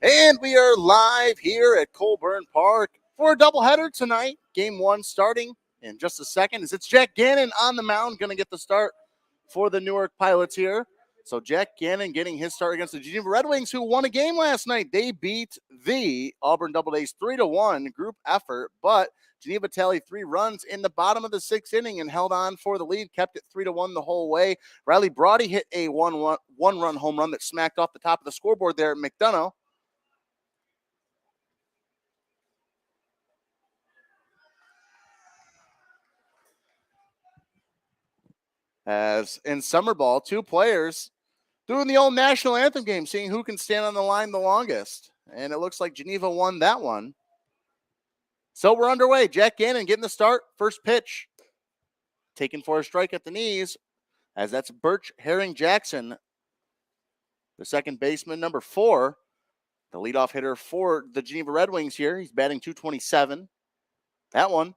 And we are live here at Colburn Park for a doubleheader tonight. Game one starting in just a second. It's Jack Gannon on the mound, going to get the start for the Newark Pilots here. So Jack Gannon getting his start against the Geneva Red Wings, who won a game last night. They beat the Auburn Double A's 3-1 group effort, but Geneva tallied 3 runs in the bottom of the 6th inning and held on for the lead, kept it 3-1 the whole way. Riley Brody hit a one-run home run that smacked off the top of the scoreboard there at McDonough. As in summer ball, 2 players doing the old national anthem game, seeing who can stand on the line the longest. And it looks like Geneva won that one. So we're underway. Jack Gannon getting the start. First pitch. Taken for a strike at the knees, as that's Birch Herring Jackson, the second baseman, number 4. The leadoff hitter for the Geneva Red Wings here. He's batting .227. That one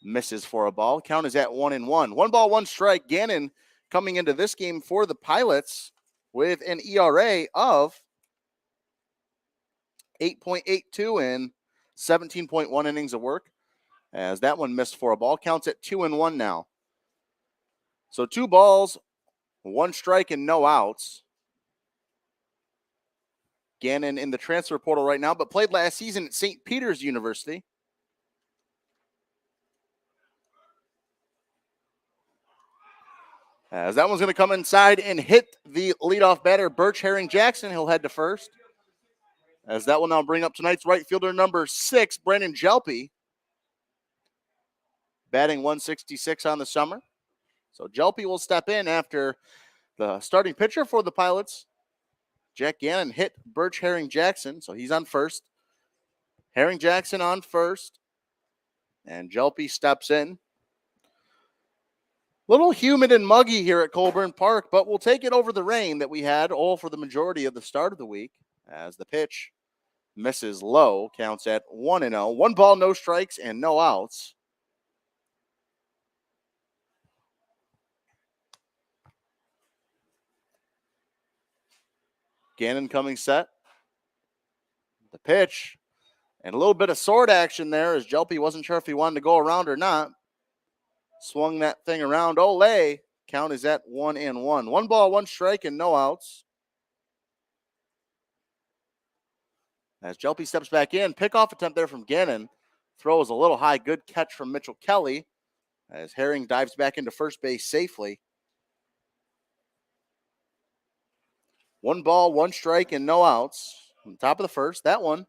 misses for a ball. Count is at 1-1. 1 ball, 1 strike. Gannon coming into this game for the Pilots with an ERA of 8.82 and 17.1 innings of work, as that one missed for a ball. Counts at 2-1 now. So 2 balls, 1 strike, and no outs. Gannon in the transfer portal right now, but played last season at St. Peter's University. As that one's going to come inside and hit the leadoff batter, Birch Herring Jackson. He'll head to first. As that will now bring up tonight's right fielder, number 6, Brandon Jelpe. Batting 166 on the summer. So Jelpe will step in after the starting pitcher for the Pilots, Jack Gannon, hit Birch Herring Jackson. So he's on first. Herring Jackson on first. And Jelpe steps in. Little humid and muggy here at Colburn Park, but we'll take it over the rain that we had all for the majority of the start of the week, as the pitch misses low. Counts at 1-0. 1 ball, no strikes, and no outs. Gannon coming set. The pitch. And a little bit of sword action there, as Jelpe wasn't sure if he wanted to go around or not. Swung that thing around. Ole. Count is at 1-1. 1 ball, 1 strike, and no outs. As Jelpe steps back in, pickoff attempt there from Gannon. Throws a little high. Good catch from Mitchell Kelly, as Herring dives back into first base safely. 1 ball, 1 strike, and no outs. On top of the first, that one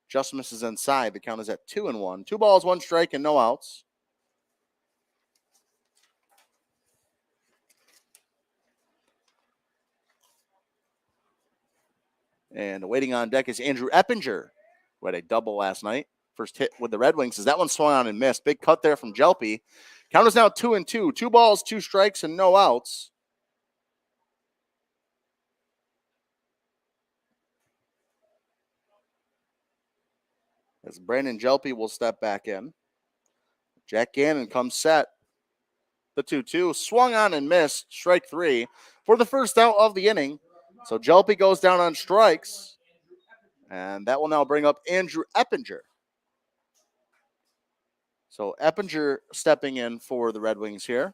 just misses inside. The count is at 2-1. 2 balls, 1 strike, and no outs. And waiting on deck is Andrew Eppinger, who had a double last night. First hit with the Red Wings, as that one swung on and missed. Big cut there from Jelpe. Count is now 2-2. 2 balls, 2 strikes, and no outs. As Brandon Jelpe will step back in. Jack Gannon comes set. The 2-2 swung on and missed. Strike 3 for the first out of the inning. So Jelpe goes down on strikes. And that will now bring up Andrew Eppinger. So Eppinger stepping in for the Red Wings here.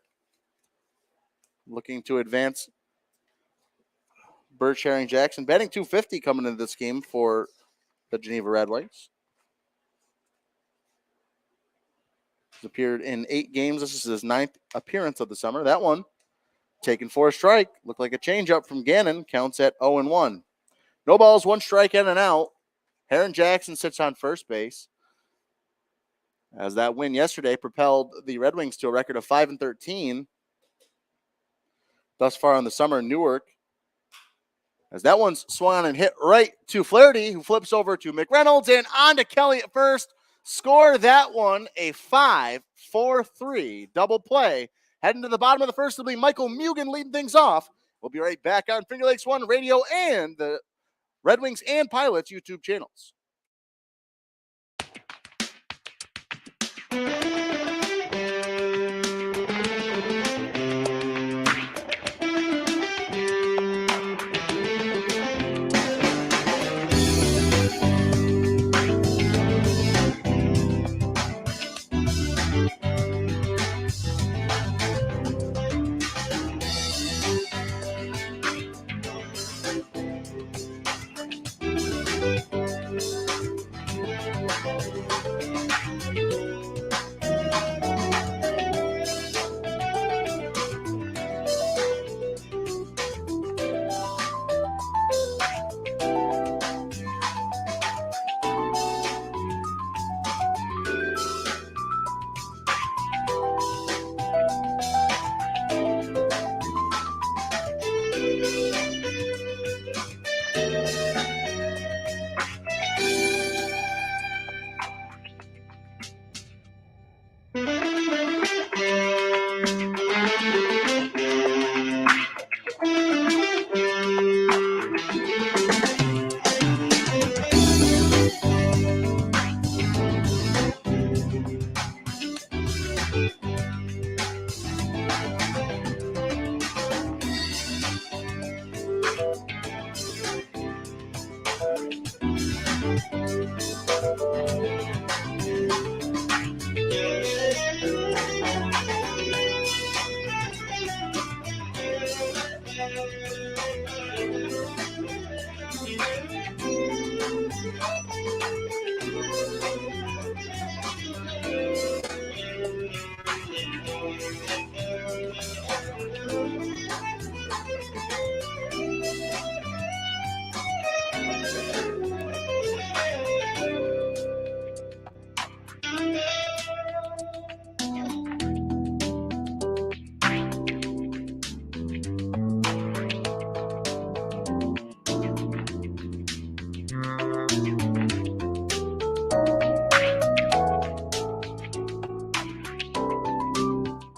Looking to advance Birch Herring Jackson. Batting .250 coming into this game for the Geneva Red Wings. He's appeared in 8 games. This is his 9th appearance of the summer. That one taken for a strike. Looked like a changeup from Gannon. Counts at 0-1. No balls, 1 strike, and an out. Herring Jackson sits on first base, as that win yesterday propelled the Red Wings to a record of 5-13 thus far in the summer in Newark. As that one's swung on and hit right to Flaherty, who flips over to McReynolds and on to Kelly at first. Score that one a 5-4-3 double play. Heading to the bottom of the first will be Michael Mugen leading things off. We'll be right back on Finger Lakes One Radio and the Red Wings and Pilots YouTube channels.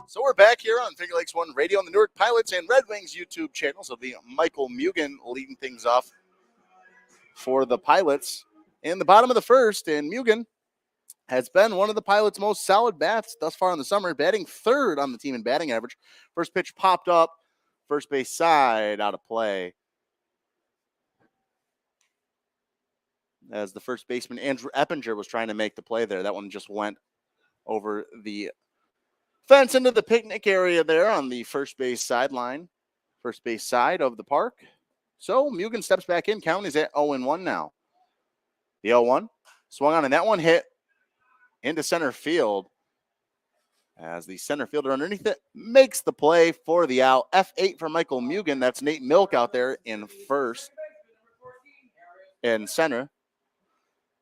So we're back here on Finger Lakes One Radio on the Newark Pilots and Red Wings YouTube channels of the Michael Mugen leading things off for the Pilots in the bottom of the first. And Mugen has been one of the Pilots' most solid bats thus far in the summer, batting third on the team in batting average. First pitch popped up, first base side out of play, as the first baseman Andrew Eppinger was trying to make the play there. That one just went over the fence into the picnic area there on the first base sideline, first base side of the park. So Mugen steps back in. Count is at 0-1 now. The 0-1 swung on, and that one hit into center field as the center fielder underneath it makes the play for the out. F8 for Michael Mugen. That's Nate Milk out there in first and center.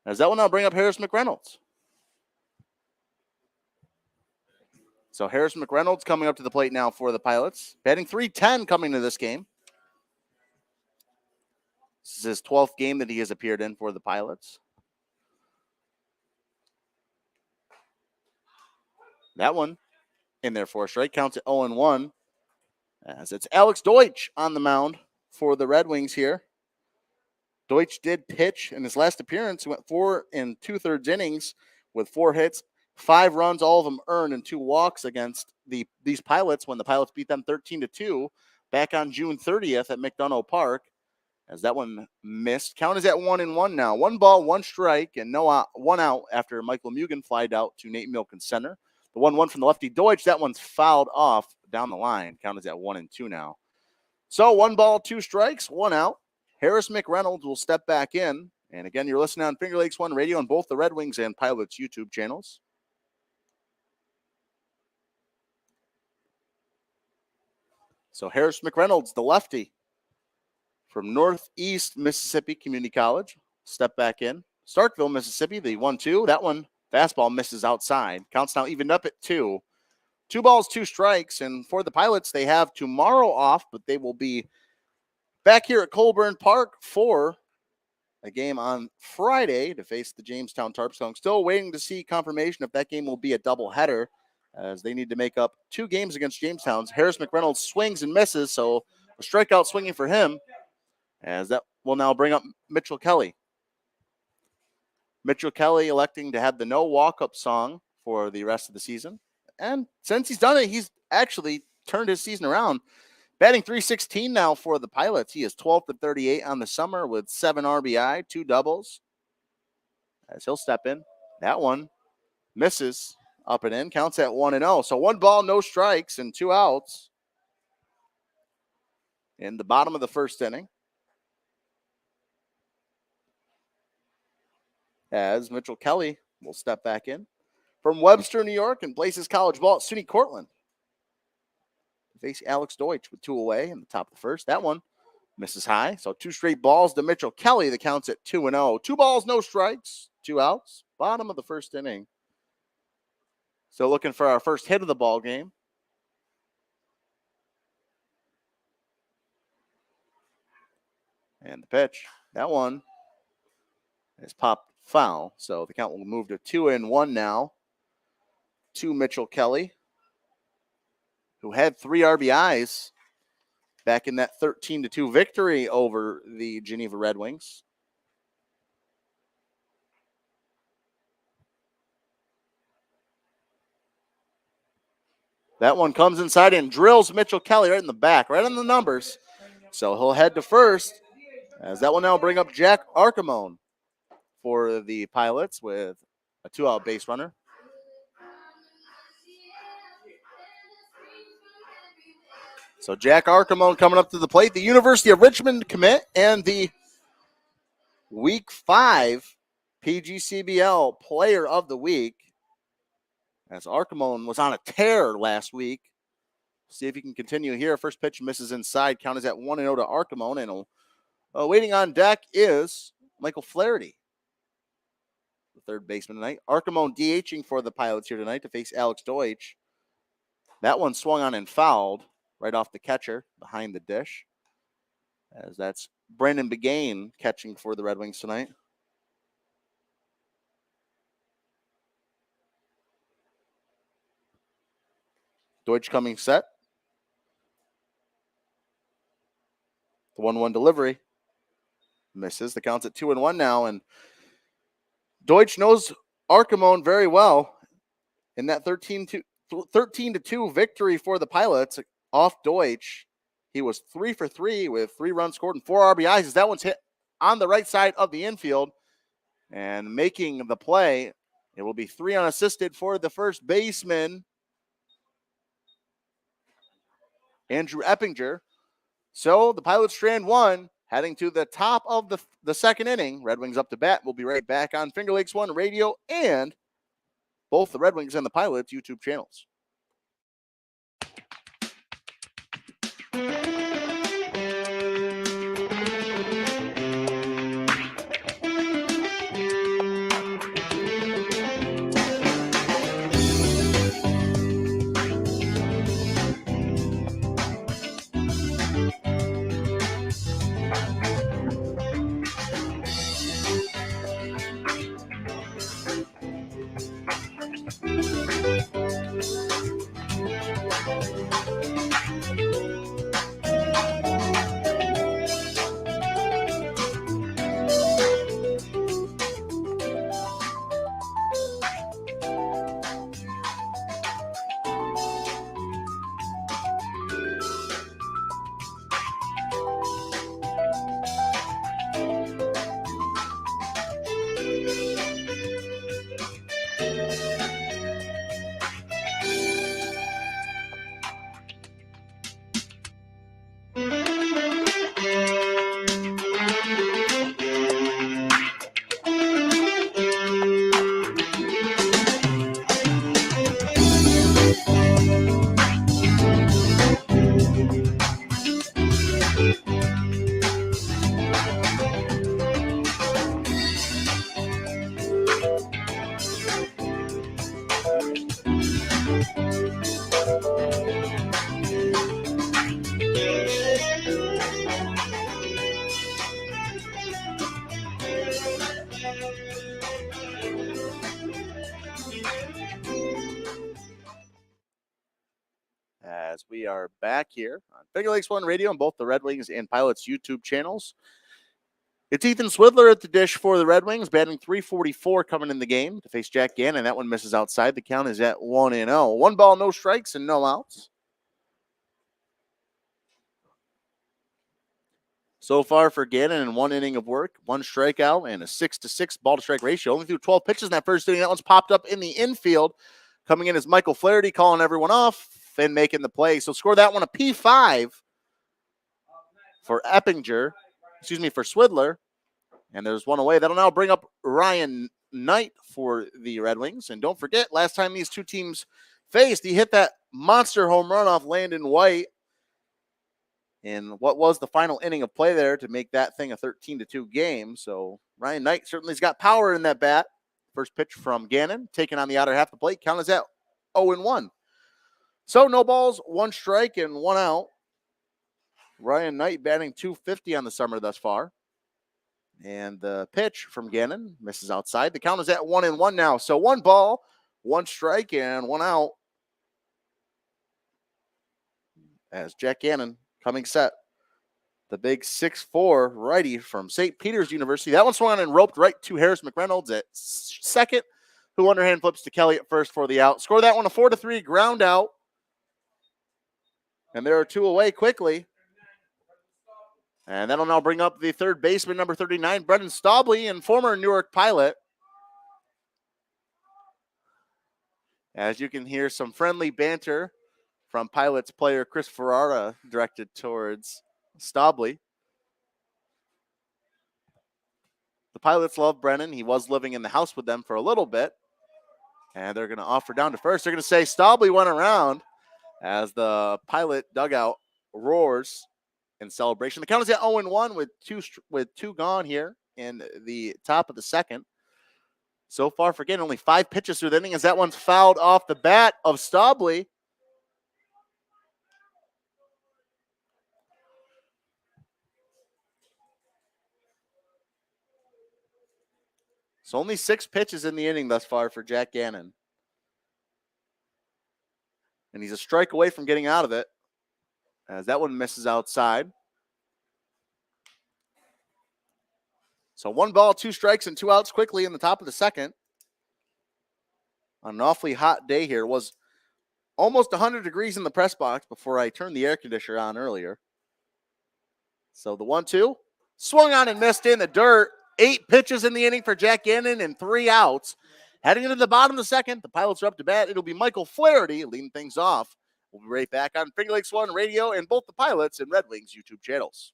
As that will now bring up Harris McReynolds. So Harris McReynolds coming up to the plate now for the Pilots. Batting .310 coming to this game. This is his 12th game that he has appeared in for the Pilots. That one in there for a strike. Counts at 0-1. As it's Alex Deutsch on the mound for the Red Wings here. Deutsch did pitch in his last appearance. He went 4 2/3 innings with 4 hits, 5 runs, all of them earned, and 2 walks against these Pilots when the Pilots beat them 13-2 back on June 30th at McDonough Park. As that one missed. Count is at 1-1 now. 1 ball, 1 strike, and one out after Michael Mugen flied out to Nate Milk in center. The 1-1 from the lefty Deutsch, that one's fouled off down the line. Count is at 1-2 now. So 1 ball, 2 strikes, 1 out. Harris McReynolds will step back in. And again, you're listening on Finger Lakes One Radio on both the Red Wings and Pilots YouTube channels. So Harris McReynolds, the lefty from Northeast Mississippi Community College, step back in. Starkville, Mississippi, the 1-2. That one, fastball misses outside. Counts now evened up at 2. 2 balls, 2 strikes. And for the Pilots, they have tomorrow off, but they will be back here at Colburn Park for a game on Friday to face the Jamestown Tarps. So I'm still waiting to see confirmation if that game will be a doubleheader, as they need to make up 2 games against Jamestown. Harris McReynolds swings and misses, so a strikeout swinging for him, as that will now bring up Mitchell Kelly. Mitchell Kelly electing to have the no walk-up song for the rest of the season. And since he's done it, he's actually turned his season around. Batting .316 now for the Pilots. He is 12-38 on the summer with 7 RBI, 2 doubles. As he'll step in. That one misses up and in. Counts at 1-0. So 1 ball, no strikes, and 2 outs in the bottom of the first inning. As Mitchell Kelly will step back in from Webster, New York, and places college ball at SUNY Cortland. Face Alex Deutsch with 2 away in the top of the first. That one misses high. So 2 straight balls to Mitchell Kelly. The count's at 2-0. 2 balls, no strikes, 2 outs. Bottom of the first inning. So looking for our first hit of the ball game. And the pitch. That one is popped foul. So the count will move to 2-1 now to Mitchell Kelly, who had 3 RBIs back in that 13-2 victory over the Geneva Red Wings. That one comes inside and drills Mitchell Kelly right in the back, right on the numbers. So he'll head to first, as that will now bring up Jack Archimone for the Pilots with a 2-out base runner. So Jack Archimone coming up to the plate, the University of Richmond commit and the Week 5 PGCBL Player of the Week. as Archimon was on a tear last week. See if he can continue here. First pitch misses inside. Count is at 1-0 to Archimon. And waiting on deck is Michael Flaherty, the third baseman tonight. Archimon DHing for the Pilots here tonight to face Alex Deutsch. That one swung on and fouled right off the catcher behind the dish, as that's Brandon Begain catching for the Red Wings tonight. Deutsch coming set. The 1-1 delivery misses. The count's at 2-1 now, and Deutsch knows Archimon very well in that 13-2 victory for the Pilots off Deutsch. He was 3 for 3 with 3 runs scored and 4 RBIs as that one's hit on the right side of the infield. And making the play, it will be 3 unassisted for the first baseman, Andrew Eppinger. So the Pilots strand 1, heading to the top of the second inning. Red Wings up to bat. We'll be right back on Finger Lakes One Radio and both the Red Wings and the Pilots YouTube channels. As we are back here on Finger Lakes One Radio and both the Red Wings and Pilots YouTube channels. It's Ethan Swidler at the dish for the Red Wings, batting .344 coming in the game to face Jack Gannon. That one misses outside. The count is at 1-0. 1 ball, no strikes, and no outs. So far for Gannon in 1 inning of work, 1 strikeout, and a 6-to-6 ball-to-strike ratio. Only threw 12 pitches in that first inning. That one's popped up in the infield. Coming in is Michael Flaherty, calling everyone off and making the play. So score that one a P5 for for Swidler. And there's one away. That'll now bring up Ryan Knight for the Red Wings. And don't forget, last time these two teams faced, he hit that monster home run off Landon White in what was the final inning of play there to make that thing a 13-2 game. So Ryan Knight certainly's got power in that bat. First pitch from Gannon, taking on the outer half of the plate. Count is at 0-1. So no balls, 1 strike, and 1 out. Ryan Knight batting .250 on the summer thus far. And the pitch from Gannon misses outside. The count is at 1-1 now. So 1 ball, 1 strike, and 1 out. As Jack Gannon coming set. The big 6'4" righty from St. Peter's University. That one swung on and roped right to Harris McReynolds at second, who underhand flips to Kelly at first for the out. Score that one a 4-3 ground out. And there are 2 away quickly. And that'll now bring up the third baseman, number 39, Brendan Staubley, and former Newark Pilot. As you can hear some friendly banter from Pilots player Chris Ferrara directed towards Staubley. The Pilots love Brennan. He was living in the house with them for a little bit. And they're going to offer down to first. They're going to say Staubly went around as the Pilot dugout roars in celebration. The count is at 0-1 with two gone here in the top of the second. So far, for getting only 5 pitches through the inning, as that one's fouled off the bat of Staubly. So only 6 pitches in the inning thus far for Jack Gannon. And he's a strike away from getting out of it, as that one misses outside. So 1 ball, 2 strikes, and 2 outs quickly in the top of the second. On an awfully hot day here. It was almost 100 degrees in the press box before I turned the air conditioner on earlier. So the 1-2 swung on and missed in the dirt. 8 pitches in the inning for Jack Gannon and 3 outs. Heading into the bottom of the second, the Pilots are up to bat. It'll be Michael Flaherty leading things off. We'll be right back on Finger Lakes One Radio and both the Pilots and Red Wings YouTube channels.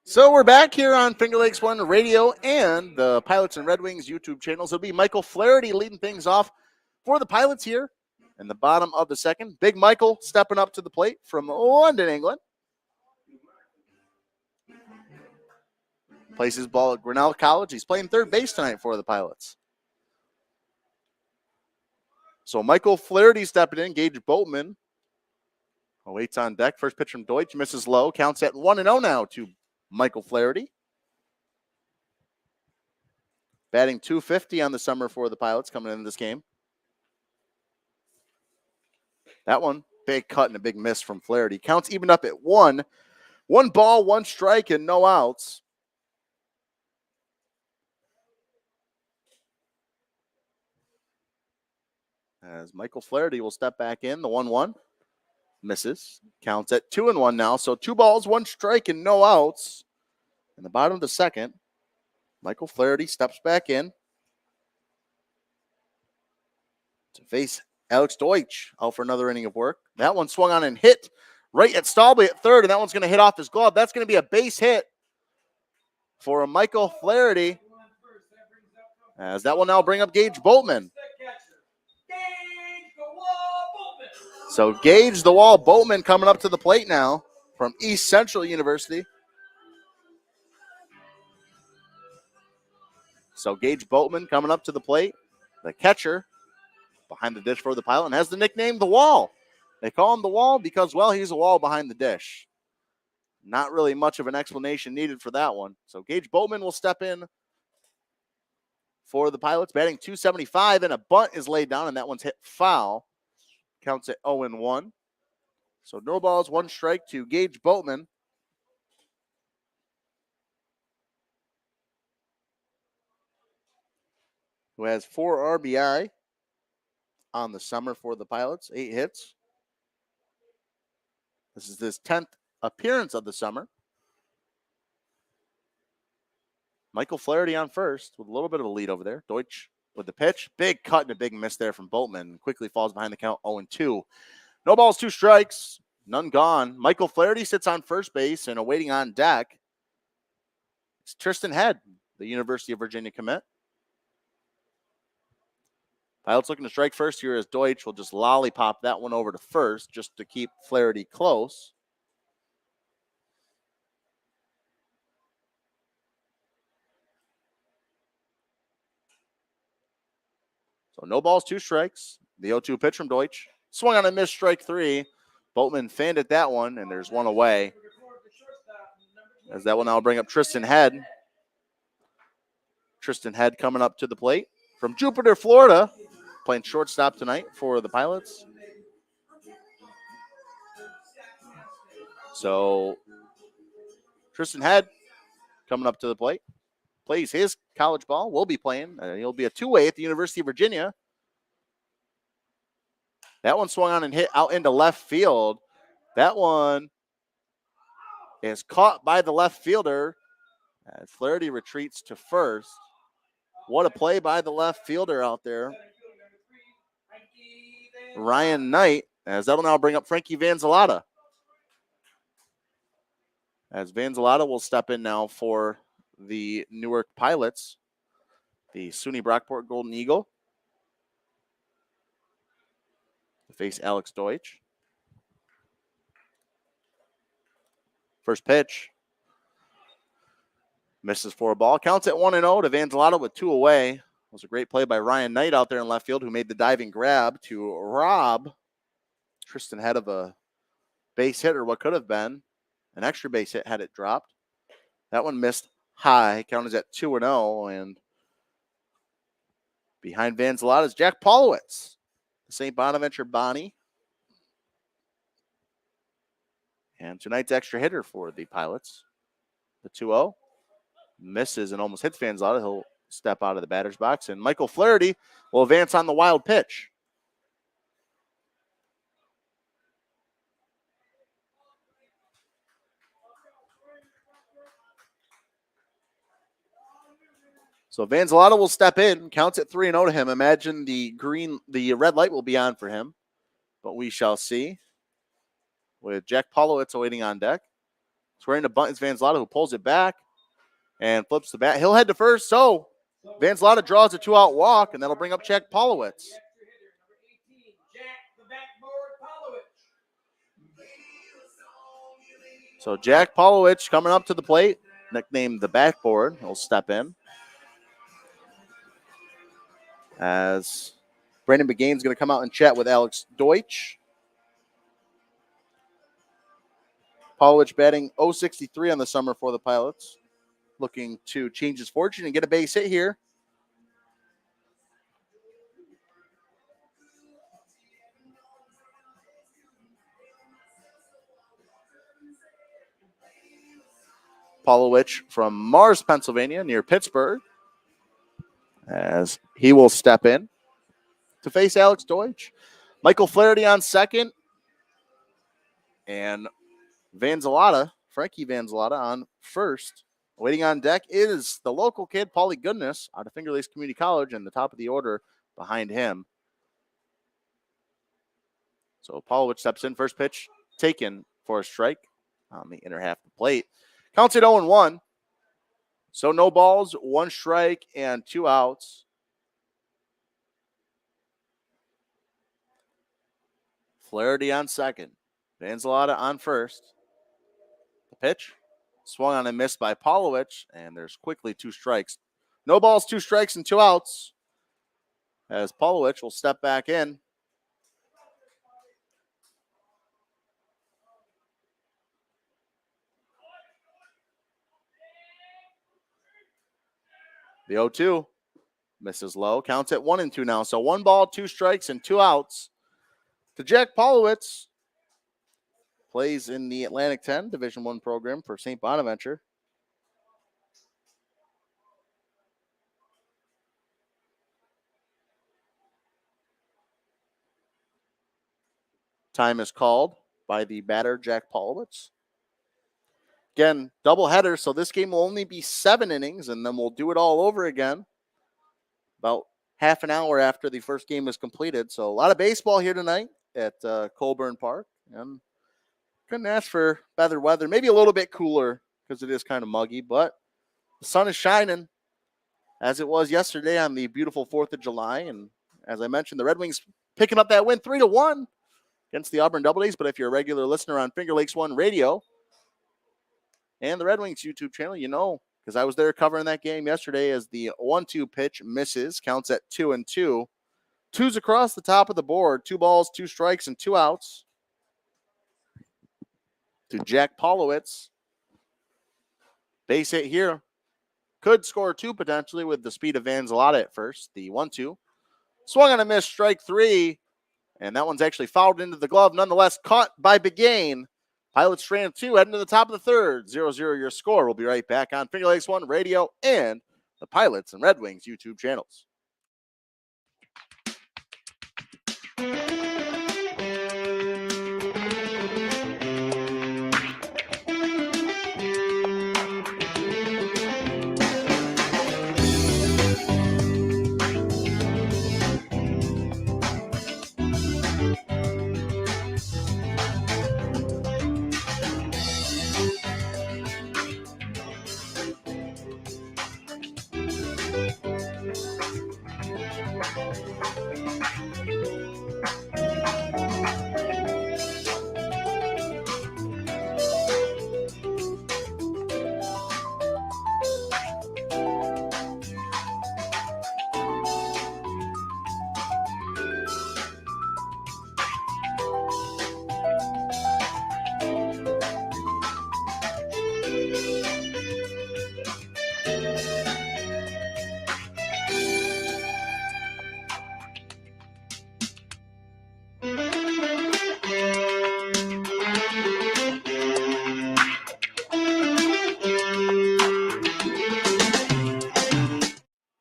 So we're back here on Finger Lakes One Radio and the Pilots and Red Wings YouTube channels. It'll be Michael Flaherty leading things off for the Pilots here in the bottom of the second. Big Michael stepping up to the plate from London, England. Plays his ball at Grinnell College. He's playing third base tonight for the Pilots. So Michael Flaherty stepping in. Gage Boatman waits on deck. First pitch from Deutsch. Misses low. Counts at 1-0 now to Michael Flaherty. Batting .250 on the summer for the Pilots coming into this game. That one, big cut and a big miss from Flaherty. Counts even up at 1. 1 ball, 1 strike, and no outs. As Michael Flaherty will step back in, the 1-1. Misses. Counts at 2-1 now. So 2 balls, 1 strike, and no outs. In the bottom of the second, Michael Flaherty steps back in to face Alex Deutsch out for another inning of work. That one swung on and hit right at Staubly at third, and that one's going to hit off his glove. That's going to be a base hit for Michael Flaherty. As that will now bring up Gage Boatman. So Gage the Wall Boatman coming up to the plate now from East Central University. So Gage Boatman coming up to the plate, the catcher behind the dish for the Pilot, and has the nickname The Wall. They call him The Wall because, well, he's a wall behind the dish. Not really much of an explanation needed for that one. So Gage Boatman will step in for the Pilots, batting .275, and a bunt is laid down, and that one's hit foul. Counts at 0-1. So no balls, 1 strike to Gage Boatman. Who has 4 RBI on the summer for the Pilots, 8 hits. This is his 10th appearance of the summer. Michael Flaherty on first with a little bit of a lead over there. Deutsch with the pitch. Big cut and a big miss there from Boatman. Quickly falls behind the count, 0-2. No balls, 2 strikes. None gone. Michael Flaherty sits on first base, and awaiting on deck, it's Tristan Head, the University of Virginia commit. Pilots looking to strike first here as Deutsch will just lollipop that one over to first just to keep Flaherty close. So no balls, 2 strikes. The 0-2 pitch from Deutsch. Swung on a missed, strike 3. Boatman fanned at that one, and there's one away. As that will now bring up Tristan Head. Tristan Head coming up to the plate from Jupiter, Florida, playing shortstop tonight for the Pilots. So Tristan Head coming up to the plate. Plays his college ball. Will be playing. He'll be a two-way at the University of Virginia. That one swung on and hit out into left field. That one is caught by the left fielder as Flaherty retreats to first. What a play by the left fielder out there, Ryan Knight, as that'll now bring up Frankie Vanzalata. As Vanzalata will step in now for the Newark Pilots, the SUNY Brockport Golden Eagle, to face Alex Deutsch. First pitch. Misses for a ball. Counts at 1-0 to Vanzalata with 2 away. It was a great play by Ryan Knight out there in left field, who made the diving grab to rob Tristan Head of a base hit, or what could have been an extra base hit had it dropped. That one missed high. Counted at 2-0. And behind Vanzalata is Jack Paulowitz, the St. Bonaventure Bonnie. And tonight's extra hitter for the Pilots. The 2-0. Misses and almost hits Vanzalata. He'll step out of the batter's box. And Michael Flaherty will advance on the wild pitch. So Vanzalata will step in. Counts at 3-0 to him. Imagine the red light will be on for him. But we shall see. With Jack Paulowitz awaiting on deck. Swearing to bunt is Vanzalata, who pulls it back and flips the bat. He'll head to first. So Vanzalata draws a 2-out walk, and that'll bring up Jack Paulowitz. So Jack Paulowitz coming up to the plate, nicknamed the backboard. He'll step in. As Brandon McGain's going to come out and chat with Alex Deutsch. Paulowitz batting .063 on the summer for the Pilots. Looking to change his fortune and get a base hit here. Paulowitz from Mars, Pennsylvania, near Pittsburgh, as he will step in to face Alex Deutsch. Michael Flaherty on second, and Frankie Vanzalata on first. Waiting on deck is the local kid, Paulie Goodness, out of Finger Lakes Community College, and the top of the order behind him. So Paulowitz steps in. First pitch taken for a strike on the inner half of the plate. Counts at 0-1. So no balls, 1 strike, and 2 outs. Flaherty on second. Vanzalata on first. The pitch. Swung on and missed by Paulowitz, and there's quickly 2 strikes. No balls, 2 strikes, and 2 outs. As Paulowitz will step back in. The 0-2 misses low. Counts at 1-2 now. So 1 ball, 2 strikes, and 2 outs to Jack Paulowitz. Plays in the Atlantic 10 Division I program for St. Bonaventure. Time is called by the batter, Jack Paulowitz. Again, doubleheader, so this game will only be 7 innings, and then we'll do it all over again about half an hour after the first game is completed. So a lot of baseball here tonight at Colburn Park. And couldn't ask for better weather. Maybe a little bit cooler because it is kind of muggy, but the sun is shining as it was yesterday on the beautiful 4th of July. And as I mentioned, the Red Wings picking up that win 3-1 against the Auburn Double Days. But if you're a regular listener on Finger Lakes One Radio and the Red Wings YouTube channel, you know, because I was there covering that game yesterday as the 1-2 pitch misses, counts at 2-2. Twos across the top of the board, 2 balls, 2 strikes, and 2 outs to Jack Polowitz. Base hit here. Could score 2 potentially with the speed of Vanzalotta at first. The 1-2. Swung on a miss, strike 3. And that one's actually fouled into the glove. Nonetheless, caught by Begane. Pilots strand 2, heading to the top of the 3rd. 0-0 your score. We'll be right back on Finger Lakes One Radio and the Pilots and Red Wings YouTube channels.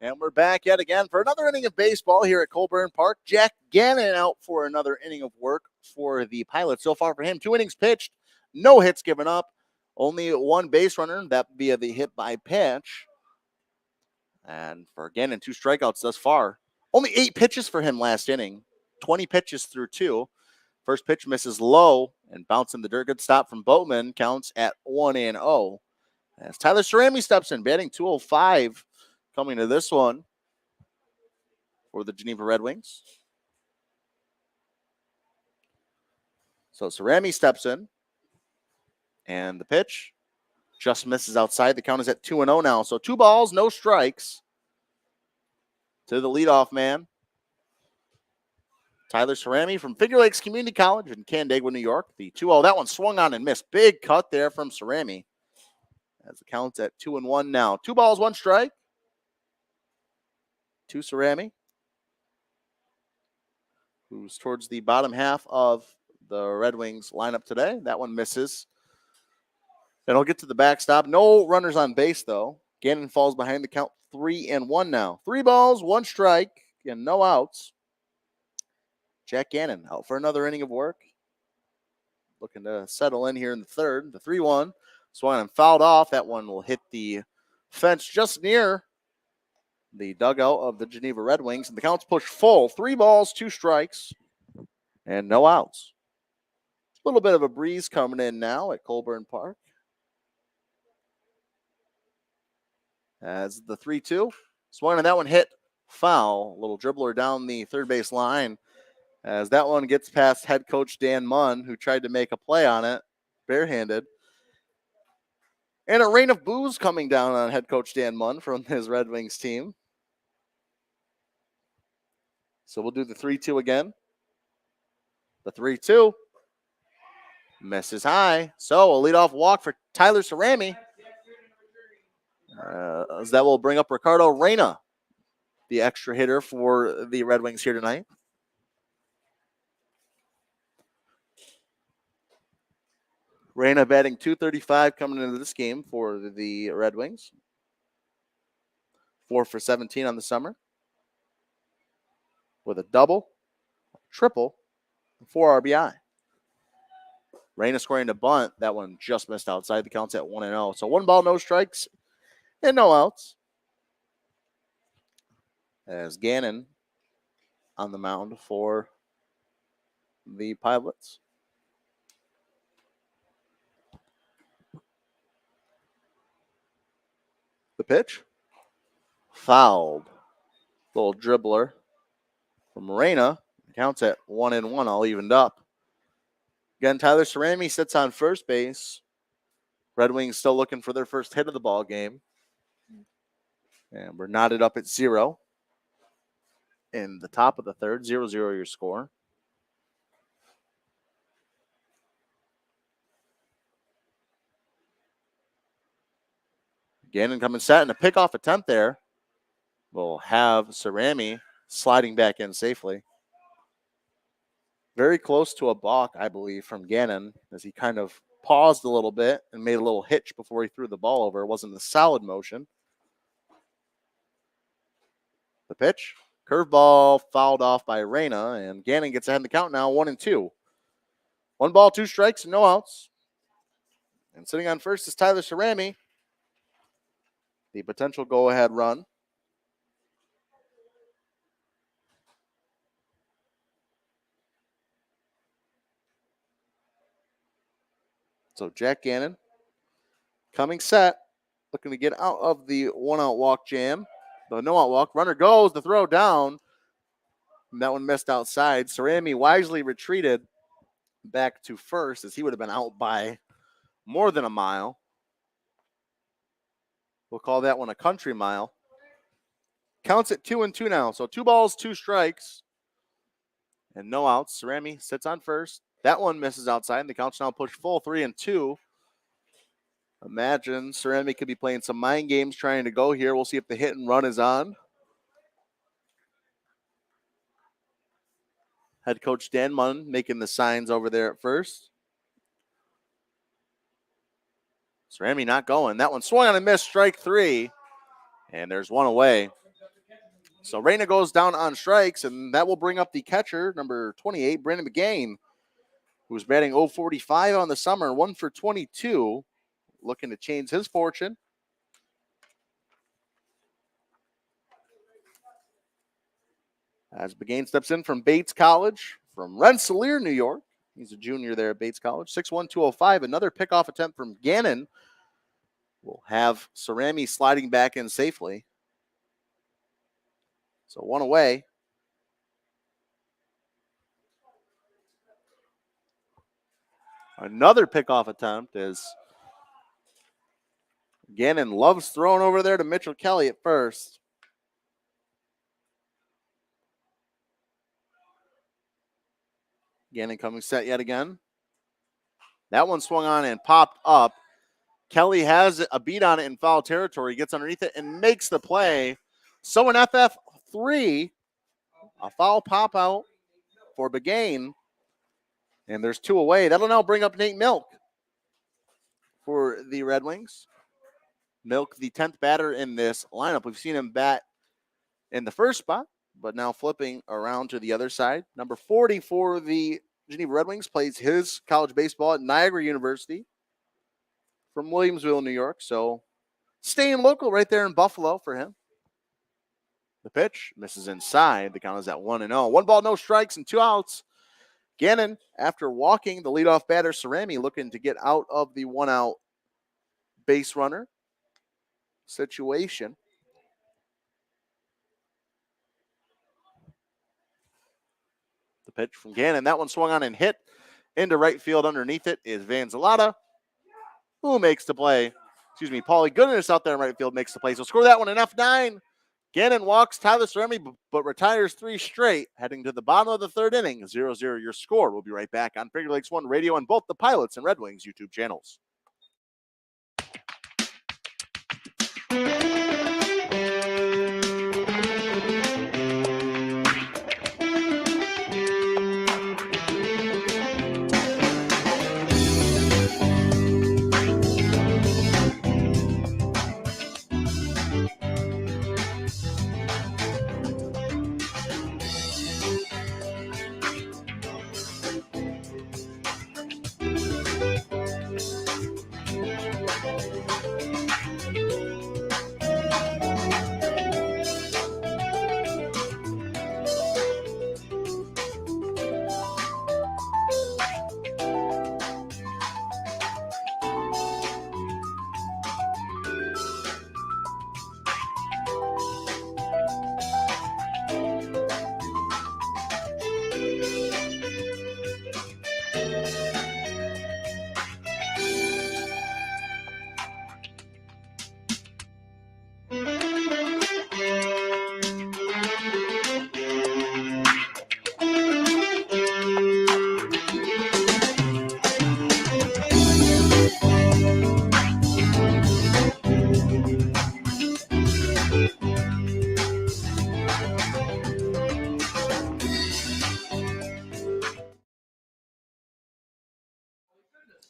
And we're back yet again for another inning of baseball here at Colburn Park. Jack Gannon out for another inning of work for the Pilots. So far for him, 2 innings pitched, no hits given up, only 1 base runner, that via the hit by pitch. And for Gannon, 2 strikeouts thus far. Only 8 pitches for him last inning, 20 pitches through 2. First pitch misses low and bouncing the dirt. Good stop from Boatman, counts at 1-0. As Tyler Cerami steps in, batting 205. Coming to this one for the Geneva Red Wings. So Cerami steps in. And the pitch just misses outside. The count is at 2-0 now. So 2 balls, no strikes to the leadoff man. Tyler Cerami from Finger Lakes Community College in Canandaigua, New York. The 2-0. That one swung on and missed. Big cut there from Cerami. As the count's at 2-1 now. 2 balls, 1 strike to Cerami, who's towards the bottom half of the Red Wings lineup today. That one misses. And he'll get to the backstop. No runners on base, though. Gannon falls behind the count 3-1 now. 3 balls, 1 strike, and no outs. Jack Gannon out for another inning of work. Looking to settle in here in the 3rd. The 3-1 swung and fouled off. That one will hit the fence just near the dugout of the Geneva Red Wings. And the count's pushed full. 3 balls, 2 strikes, and no outs. A little bit of a breeze coming in now at Colburn Park. As the 3-2 swung and that one hit foul. A little dribbler down the 3rd base line. As that one gets past head coach Dan Munn, who tried to make a play on it, barehanded. And a rain of boos coming down on head coach Dan Munn from his Red Wings team. So we'll do the 3-2 again. The 3-2 misses high. So a leadoff walk for Tyler Cerami. As that will bring up Ricardo Reyna, the extra hitter for the Red Wings here tonight. Reyna batting .235 coming into this game for the Red Wings. 4 for 17 on the summer. With a double, triple, 4 RBI. Reyna scoring a bunt. That one just missed outside. The count's at 1-0. So 1 ball, no strikes, and no outs. As Gannon on the mound for the Pilots. pitch. Fouled. Little dribbler from Reyna. Counts at 1-1, all evened up. Again, Tyler Cerami sits on first base. Red Wings still looking for their first hit of the ball game. And we're knotted up at 0 in the top of the third. 0-0 your score. Gannon coming set, and a pickoff attempt there will have Cerami sliding back in safely. Very close to a balk, I believe, from Gannon, as he kind of paused a little bit and made a little hitch before he threw the ball over. It wasn't a solid motion. The pitch, curveball fouled off by Reyna, and Gannon gets ahead in the count now, 1-2. 1 ball, 2 strikes, no outs. And sitting on first is Tyler Cerami, the potential go-ahead run. So Jack Gannon coming set, looking to get out of the 1-out walk jam. The no-out walk, runner goes, the throw down. And that one missed outside. Cerami wisely retreated back to first, as he would have been out by more than a mile. We'll call that one a country mile. Counts at 2-2 now. So 2 balls, 2 strikes, and no outs. Cerami sits on first. That one misses outside, and the count's now pushed full 3-2. Imagine Cerami could be playing some mind games trying to go here. We'll see if the hit and run is on. Head coach Dan Munn making the signs over there at first. Cerami not going. That one swung on and missed, strike 3. And there's 1 away. So Reyna goes down on strikes, and that will bring up the catcher, number 28, Brandon McGain, who's batting .045 on the summer, 1 for 22, looking to change his fortune. As McGain steps in from Bates College, from Rensselaer, New York. He's a junior there at Bates College. 6'1", 205. Another pickoff attempt from Gannon will have Cerami sliding back in safely. So 1 away. Another pickoff attempt as Gannon loves throwing over there to Mitchell Kelly at first. Gannon coming set yet again. That one swung on and popped up. Kelly has a beat on it in foul territory, gets underneath it and makes the play. So an FF3, a foul pop out for McGain. And there's 2 away. That'll now bring up Nate Milk for the Red Wings. Milk, the 10th batter in this lineup. We've seen him bat in the first spot, but now flipping around to the other side. Number 40 for the Geneva Red Wings plays his college baseball at Niagara University from Williamsville, New York. So staying local right there in Buffalo for him. The pitch misses inside. The count is at 1-0. 1 ball, no strikes, and 2 outs. Gannon, after walking the leadoff batter, Cerami, looking to get out of the 1-out base runner situation. The pitch from Gannon. That one swung on and hit into right field. Underneath it is Van Zalata, who makes the play. Paulie Goodness out there in right field makes the play. So score that one in F9. Gannon walks Tyler Cerami, but retires 3 straight, heading to the bottom of the 3rd inning. 0-0 your score. We'll be right back on Finger Lakes One Radio on both the Pilots and Red Wings YouTube channels.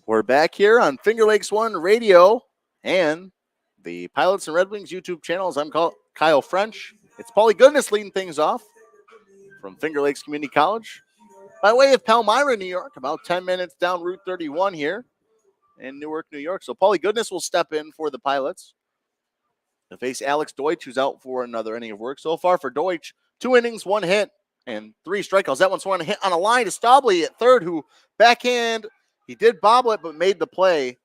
We're back here on Finger Lakes One Radio and the Pilots and Red Wings YouTube channels. I'm Kyle French. It's Paulie Goodness leading things off from Finger Lakes Community College by way of Palmyra, New York, about 10 minutes down Route 31 here in Newark, New York. So Paulie Goodness will step in for the Pilots to face Alex Deutsch, who's out for another inning of work. So far for Deutsch, 2 innings, 1 hit, and 3 strikeouts. That one swung a hit on a line to Staubly at third, who backhand, he did bobble it, but made the play.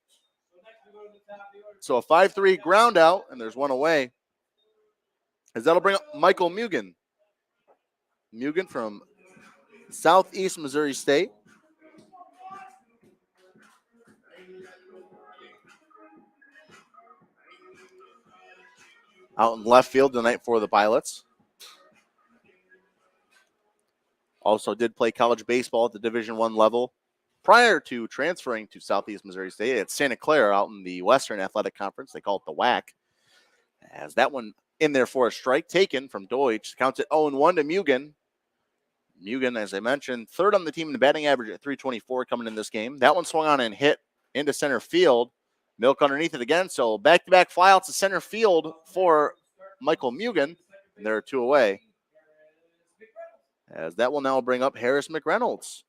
So a 5-3 ground out, and there's one away. As that'll bring up Michael Mugen. Mugen from Southeast Missouri State. Out in left field tonight for the Pilots. Also did play college baseball at the Division I level prior to transferring to Southeast Missouri State at Santa Clara out in the Western Athletic Conference. They call it the WAC. As that one in there for a strike taken from Deutsch. Counts at 0-1 to Mugen. Mugen, as I mentioned, third on the team in the batting average at .324 coming in this game. That one swung on and hit into center field. Milk underneath it again. So back-to-back flyouts to center field for Michael Mugen. And there are 2 away. As that will now bring up Harris McReynolds.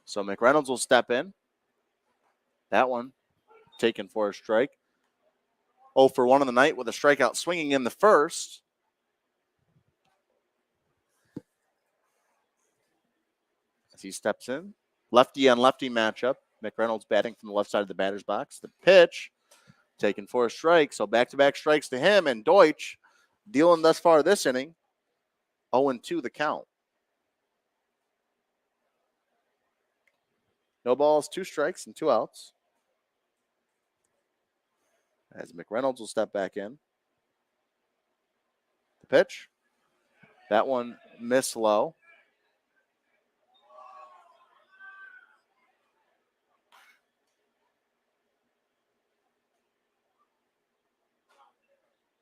So McReynolds will step in. That one taken for a strike. 0 for 1 on the night with a strikeout swinging in the first. As he steps in. Lefty on lefty matchup. McReynolds batting from the left side of the batter's box. The pitch taken for a strike. So back-to-back strikes to him. And Deutsch dealing thus far this inning. 0-2 the count. No balls, 2 strikes, and 2 outs. As McReynolds will step back in. The pitch. That one missed low.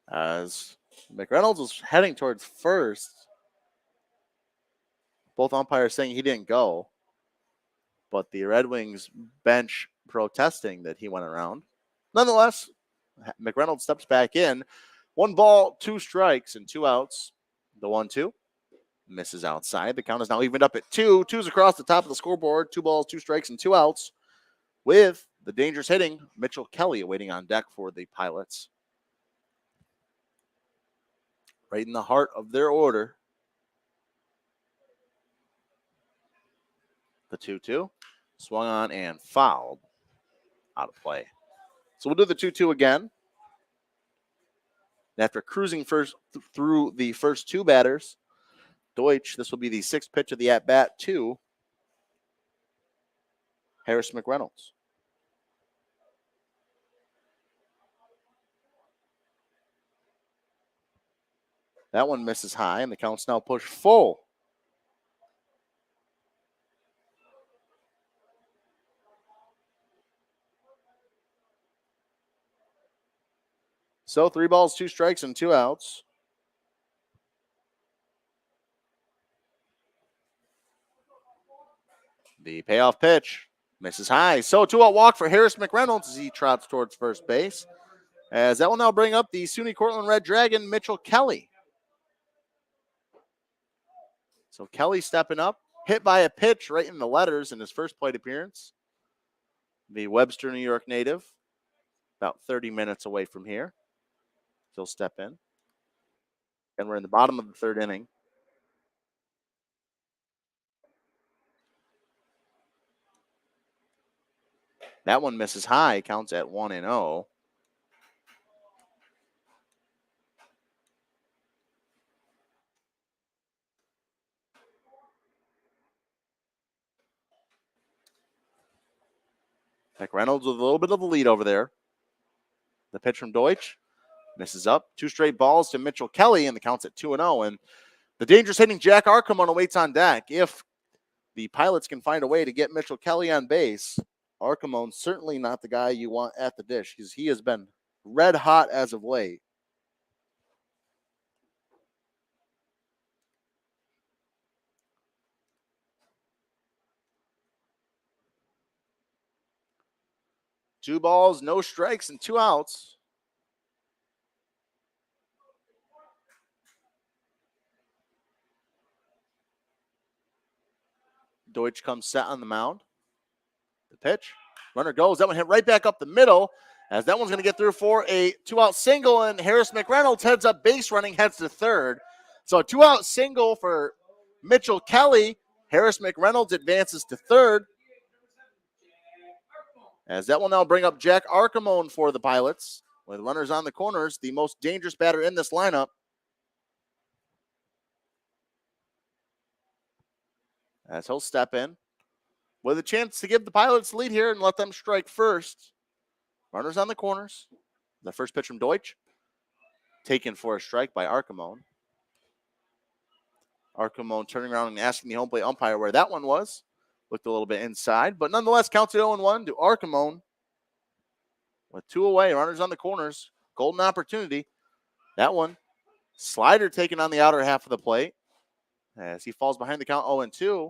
As McReynolds was heading towards first. Both umpires saying he didn't go. But the Red Wings bench protesting that he went around. Nonetheless, McReynolds steps back in. 1 ball, 2 strikes, and 2 outs. The 1-2 misses outside. The count is now evened up at 2. 2's across the top of the scoreboard. 2 balls, 2 strikes, and 2 outs. With the dangerous hitting, Mitchell Kelly waiting on deck for the Pilots. Right in the heart of their order. The 2-2 swung on and fouled. Out of play. So we'll do the 2-2 again. After cruising first through the first 2 batters, Deutsch, this will be the 6th pitch of the at-bat to Harris McReynolds. That one misses high, and the count's now pushed full. So 3 balls, 2 strikes, and 2 outs. The payoff pitch misses high. So 2-out walk for Harris McReynolds as he trots towards first base. As that will now bring up the SUNY Cortland Red Dragon, Mitchell Kelly. So Kelly stepping up, hit by a pitch right in the letters in his first plate appearance. The Webster, New York native, about 30 minutes away from here. He'll step in. And we're in the bottom of the 3rd inning. That one misses high, counts at 1-0. McReynolds with a little bit of the lead over there. The pitch from Deutsch misses up. 2 straight balls to Mitchell Kelly, and the count's at 2-0. And the dangerous hitting Jack Arcamon awaits on deck. If the Pilots can find a way to get Mitchell Kelly on base, Arcamon's certainly not the guy you want at the dish because he has been red hot as of late. Two balls, no strikes, and 2 outs. Deutsch comes set on the mound. The pitch. Runner goes. That one hit right back up the middle, as that one's going to get through for a 2-out single, and Harris McReynolds heads up base running, heads to third. So a 2-out single for Mitchell Kelly. Harris McReynolds advances to third, as that will now bring up Jack Archimone for the Pilots. With runners on the corners, the most dangerous batter in this lineup. As he'll step in with a chance to give the Pilots the lead here and let them strike first. Runners on the corners. The first pitch from Deutsch. Taken for a strike by Archimone. Archimone turning around and asking the home plate umpire where that one was. Looked a little bit inside, but nonetheless counts it 0-1 to Archimone. With 2 away, runners on the corners. Golden opportunity. That one. Slider taken on the outer half of the plate as he falls behind the count 0-2.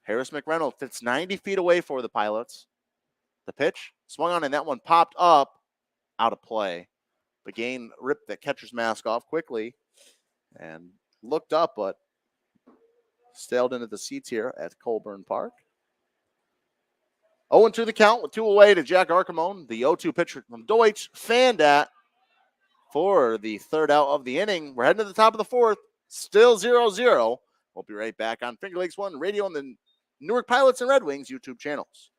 Harris McReynolds fits 90 feet away for the Pilots. The pitch swung on, and that one popped up out of play. Begane ripped the catcher's mask off quickly and looked up, but sailed into the seats here at Colburn Park. 0-2 the count with 2 away to Jack Archimone. The 0-2 pitcher from Deutsch fanned at for the third out of the inning. We're heading to the top of the fourth. Still 0-0. We'll be right back on Finger Lakes One Radio and the Newark Pilots and Red Wings YouTube channels.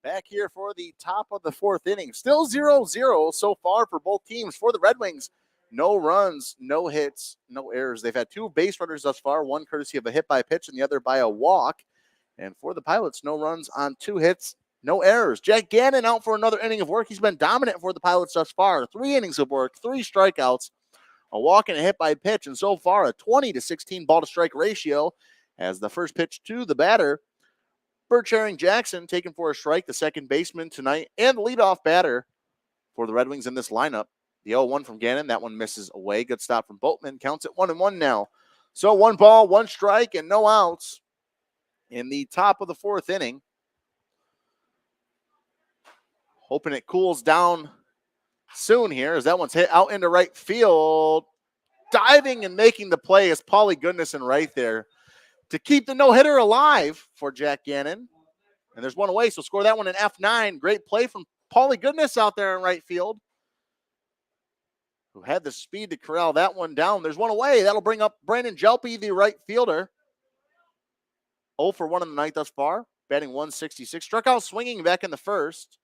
Back here for the top of the fourth inning. Still 0-0 so far for both teams. For the Red Wings, no runs, no hits, no errors. They've had 2 base runners thus far, one courtesy of a hit by pitch and the other by a walk. And for the Pilots, no runs on 2 hits, no errors. Jack Gannon out for another inning of work. He's been dominant for the Pilots thus far. 3 innings of work, 3 strikeouts, a walk and a hit by pitch, and so far a 20-16 ball-to-strike ratio as the first pitch to the batter. Birch Herring Jackson taken for a strike, the second baseman tonight, and the leadoff batter for the Red Wings in this lineup. The 0-1 from Gannon, that one misses away. Good stop from Boatman, counts it 1-1 now. So 1 ball, 1 strike, and no outs in the top of the fourth inning. Hoping it cools down soon here as that one's hit out into right field. Diving and making the play is Paulie Goodness right there to keep the no-hitter alive for Jack Gannon. And there's 1 away, so score that one in F9. Great play from Paulie Goodness out there in right field, who had the speed to corral that one down. There's 1 away. That'll bring up Brandon Jelpe, the right fielder. 0 for 1 in the night thus far, batting 166. Struck out swinging back in the first.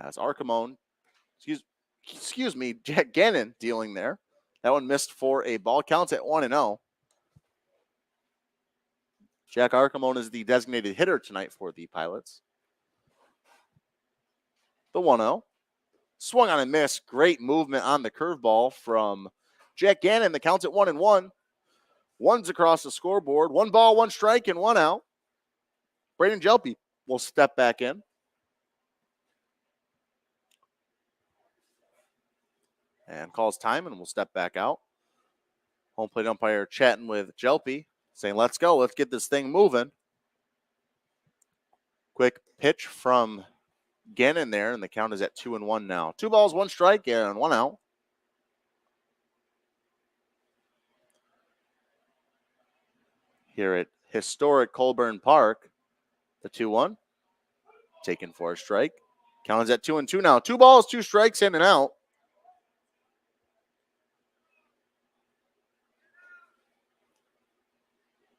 As Archimone, excuse me, Jack Gannon dealing there. That one missed for a ball. Counts at 1-0. Jack Archimone is the designated hitter tonight for the Pilots. The 1-0. Swung on and missed. Great movement on the curveball from Jack Gannon. The count's at 1-1. One's across the scoreboard. 1 ball, 1 strike, and 1 out. Braden Jelpe will step back in. And calls time and will step back out. Home plate umpire chatting with Jelpe, saying, let's go. Let's get this thing moving. Quick pitch from Gannon there, and the count is at 2-1 now. 2 balls, 1 strike, and 1 out. Here at Historic Colburn Park, the 2-1. Taken for a strike. Count is at 2-2 now. 2 balls, 2 strikes, in and out.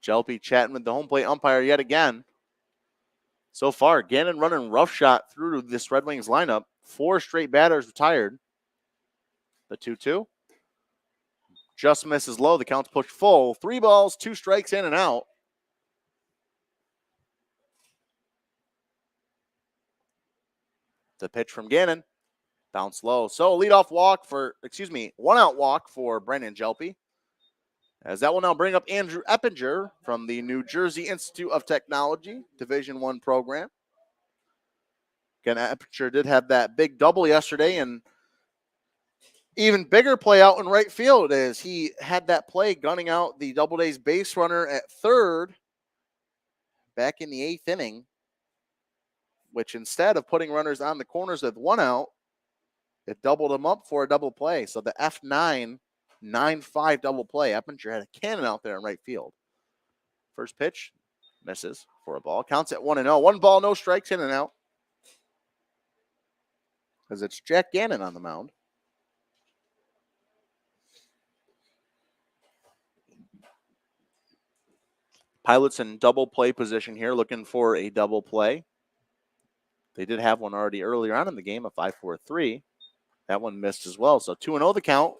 Jelpe chatting with the home plate umpire yet again. So far, Gannon running rough shot through this Red Wings lineup. 4 straight batters retired. The 2-2. Just misses low. The count's pushed full. 3 balls, 2 strikes, in and out. The pitch from Gannon. Bounce low. So leadoff walk for, 1 out walk for Brendan Jelpe. As that will now bring up Andrew Eppinger from the New Jersey Institute of Technology, Division I program. Again, Eppinger did have that big double yesterday, and even bigger play out in right field is he had that play gunning out the Doubleday's base runner at third back in the 8th inning, which instead of putting runners on the corners with 1 out, it doubled them up for a double play. So the F9 9-5 double play. Eppinger had a cannon out there in right field. First pitch, misses for a ball. Counts at 1-0. 1 ball, no strikes, in and out. Because it's Jack Gannon on the mound. Pilots in double play position here, looking for a double play. They did have one already earlier on in the game, a 5-4-3. That one missed as well. So 2-0 the count.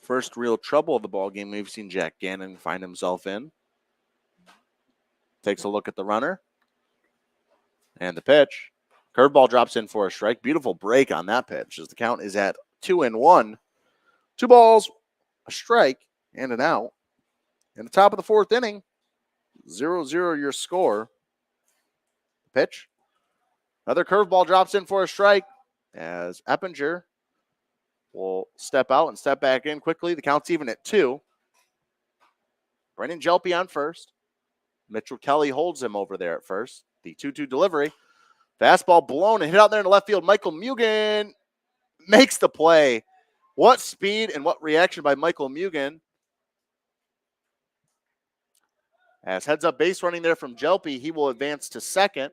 First real trouble of the ball game we've seen Jack Gannon find himself in. Takes a look at the runner. And the pitch. Curveball drops in for a strike. Beautiful break on that pitch as the count is at 2-1. 2 balls, a strike, and an out. In the top of the 4th inning, 0-0 your score. Pitch. Another curveball drops in for a strike as Eppinger will step out and step back in quickly. The count's even at 2. Brendan Jelpe on first. Mitchell Kelly holds him over there at first. The 2-2 delivery. Fastball blown and hit out there in the left field. Michael Mugen makes the play. What speed and what reaction by Michael Mugen. As heads up base running there from Jelpe, he will advance to second.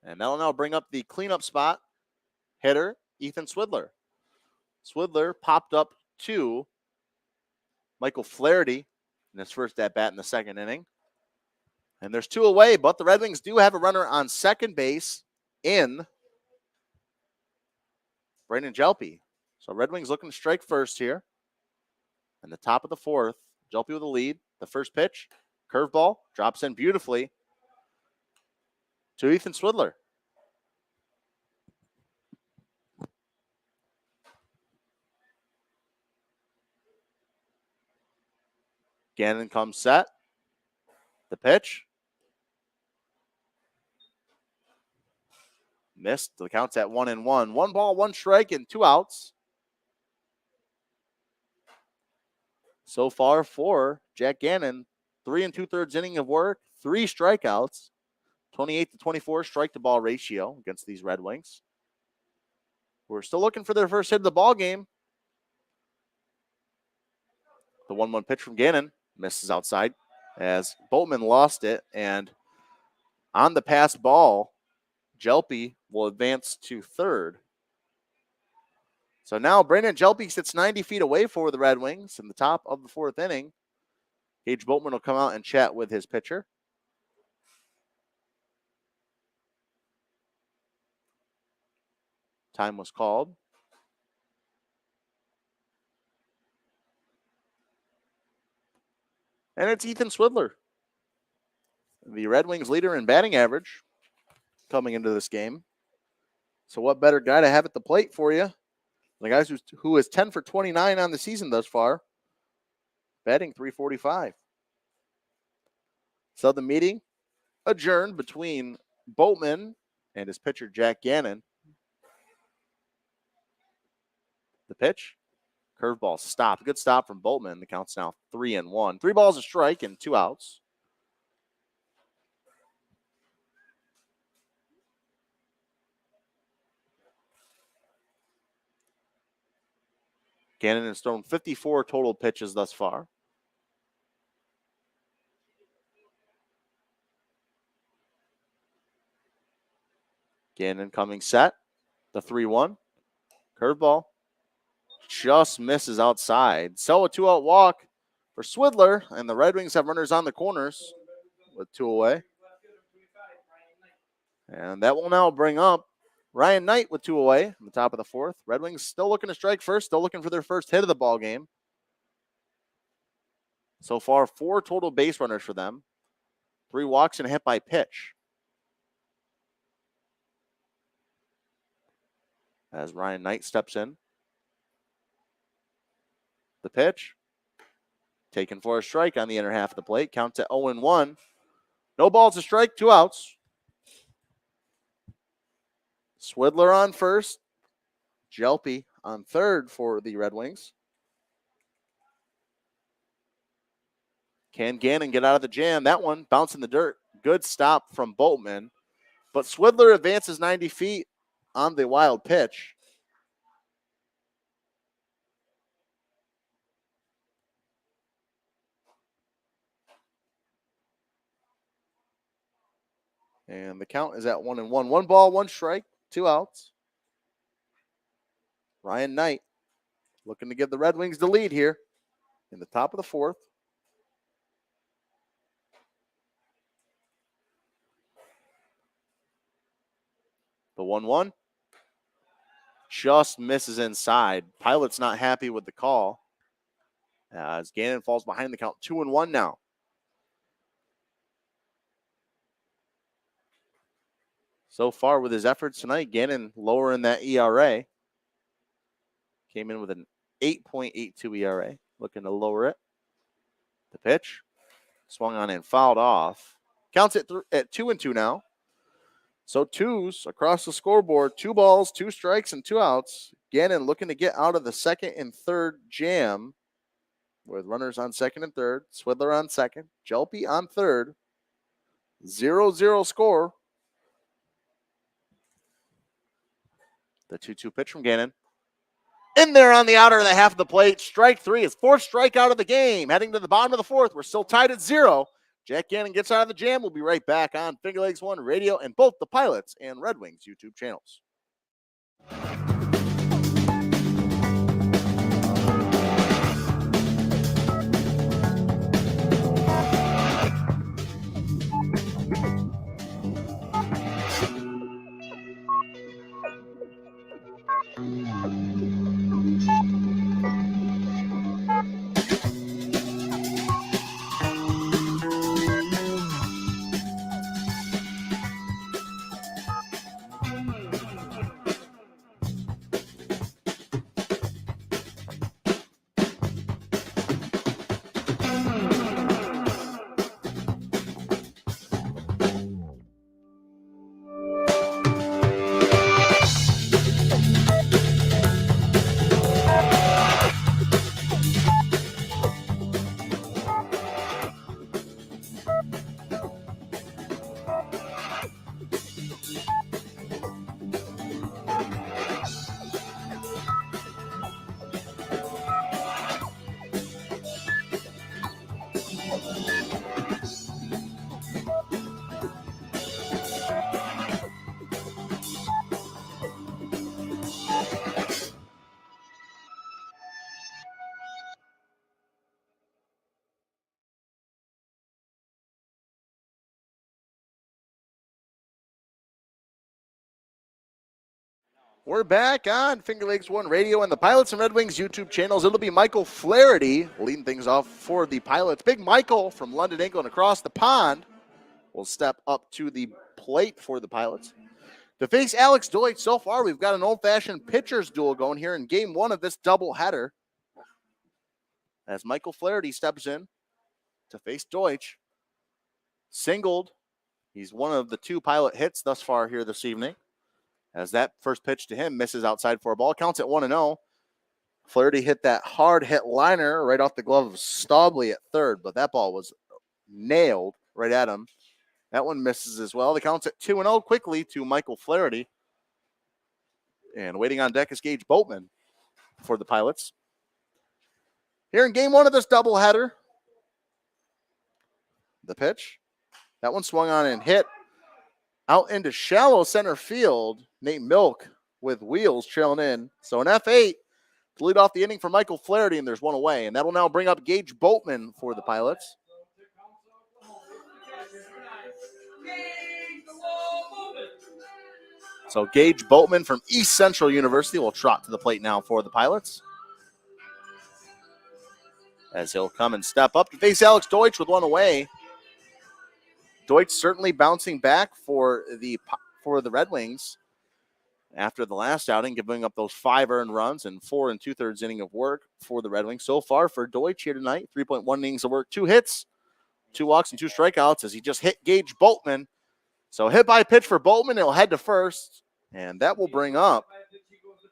And that'll now bring up the cleanup spot hitter, Ethan Swidler. Swidler popped up to Michael Flaherty in his first at-bat in the 2nd inning. And there's 2 away, but the Red Wings do have a runner on second base in Brandon Jelpe. So Red Wings looking to strike first here. And the top of the 4th, Jelpe with the lead. The first pitch, curveball, drops in beautifully to Ethan Swidler. Gannon comes set. The pitch. Missed. The count's at 1-1. 1 ball, 1 strike, and 2 outs. So far for Jack Gannon, 3 2/3 inning of work, 3 strikeouts, 28-24 strike to ball ratio against these Red Wings. We're still looking for their first hit of the ball game. The 1-1 pitch from Gannon misses outside as Boatman lost it, and on the passed ball, Jelpe will advance to third. So now Brandon Jelpe sits 90 feet away for the Red Wings in the top of the 4th inning. Gage Boatman will come out and chat with his pitcher. Time was called. And it's Ethan Swidler, the Red Wings leader in batting average, coming into this game. So what better guy to have at the plate for you? The guy who is 10 for 29 on the season thus far, batting .345. So the meeting adjourned between Boatman and his pitcher, Jack Gannon. The pitch, curveball, stop. Good stop from Boatman. The count's now 3-1. 3 balls, a strike, and 2 outs. Gannon has thrown 54 total pitches thus far. Gannon coming set. The 3-1. Curveball. Just misses outside. So a 2-out walk for Swidler, and the Red Wings have runners on the corners with 2 away. And that will now bring up Ryan Knight with 2 away in the top of the 4th. Red Wings still looking to strike first, still looking for their first hit of the ball game. So far, 4 total base runners for them. 3 walks and a hit by pitch. As Ryan Knight steps in. The pitch. Taken for a strike on the inner half of the plate. Counts at 0-1. No balls to strike, 2 outs. Swidler on first. Jelpe on third for the Red Wings. Can Gannon get out of the jam? That one bouncing the dirt. Good stop from Boatman. But Swidler advances 90 feet on the wild pitch. And the count is at 1-1. 1 ball, 1 strike, 2 outs. Ryan Knight looking to give the Red Wings the lead here in the top of the 4th. The 1-1 just misses inside. Pilots not happy with the call as Gannon falls behind the count. 2-1 now. So far with his efforts tonight, Gannon lowering that ERA. Came in with an 8.82 ERA, looking to lower it. The pitch, swung on and fouled off. Counts it at 2-2 now. So 2s across the scoreboard, 2 balls, 2 strikes, and 2 outs. Gannon looking to get out of the 2nd and 3rd jam with runners on 2nd and 3rd. Swidler on 2nd, Jelpe on 3rd. 0-0 score. The 2-2 pitch from Gannon. In there on the outer of the half of the plate. Strike 3. His 4th strikeout of the game. Heading to the bottom of the 4th. We're still tied at 0. Jack Gannon gets out of the jam. We'll be right back on Finger Lakes One Radio and both the Pilots and Red Wings YouTube channels. We're back on Finger Lakes One Radio and the Pilots and Red Wings YouTube channels. It'll be Michael Flaherty leading things off for the Pilots. Big Michael from London, England, across the pond will step up to the plate for the Pilots. To face Alex Deutsch, so far we've got an old-fashioned pitcher's duel going here in game one of this doubleheader. As Michael Flaherty steps in to face Deutsch. Singled. He's one of the two Pilot hits thus far here this evening. As that first pitch to him misses outside for a ball. Counts at 1-0. Flaherty hit that hard hit liner right off the glove of Staubley at third, but that ball was nailed right at him. That one misses as well. The count's at 2-0 quickly to Michael Flaherty. And waiting on deck is Gage Boatman for the Pilots. Here in game one of this doubleheader. The pitch. That one swung on and hit out into shallow center field. Nate Milk with wheels trailing in. So an F8 to lead off the inning for Michael Flaherty, and there's one away. And that'll now bring up Gage Boatman for the Pilots. So Gage Boatman from East Central University will trot to the plate now for the Pilots. As he'll come and step up to face Alex Deutsch with one away. Deutsch certainly bouncing back for the Red Wings after the last outing, giving up those 5 earned runs and 4 2/3 inning of work for the Red Wings. So far for Deutsch here tonight, 3.1 innings of work, 2 hits, 2 walks, and 2 strikeouts as he just hit Gage Boatman. So hit by pitch for Boatman, he'll head to first, and that will bring up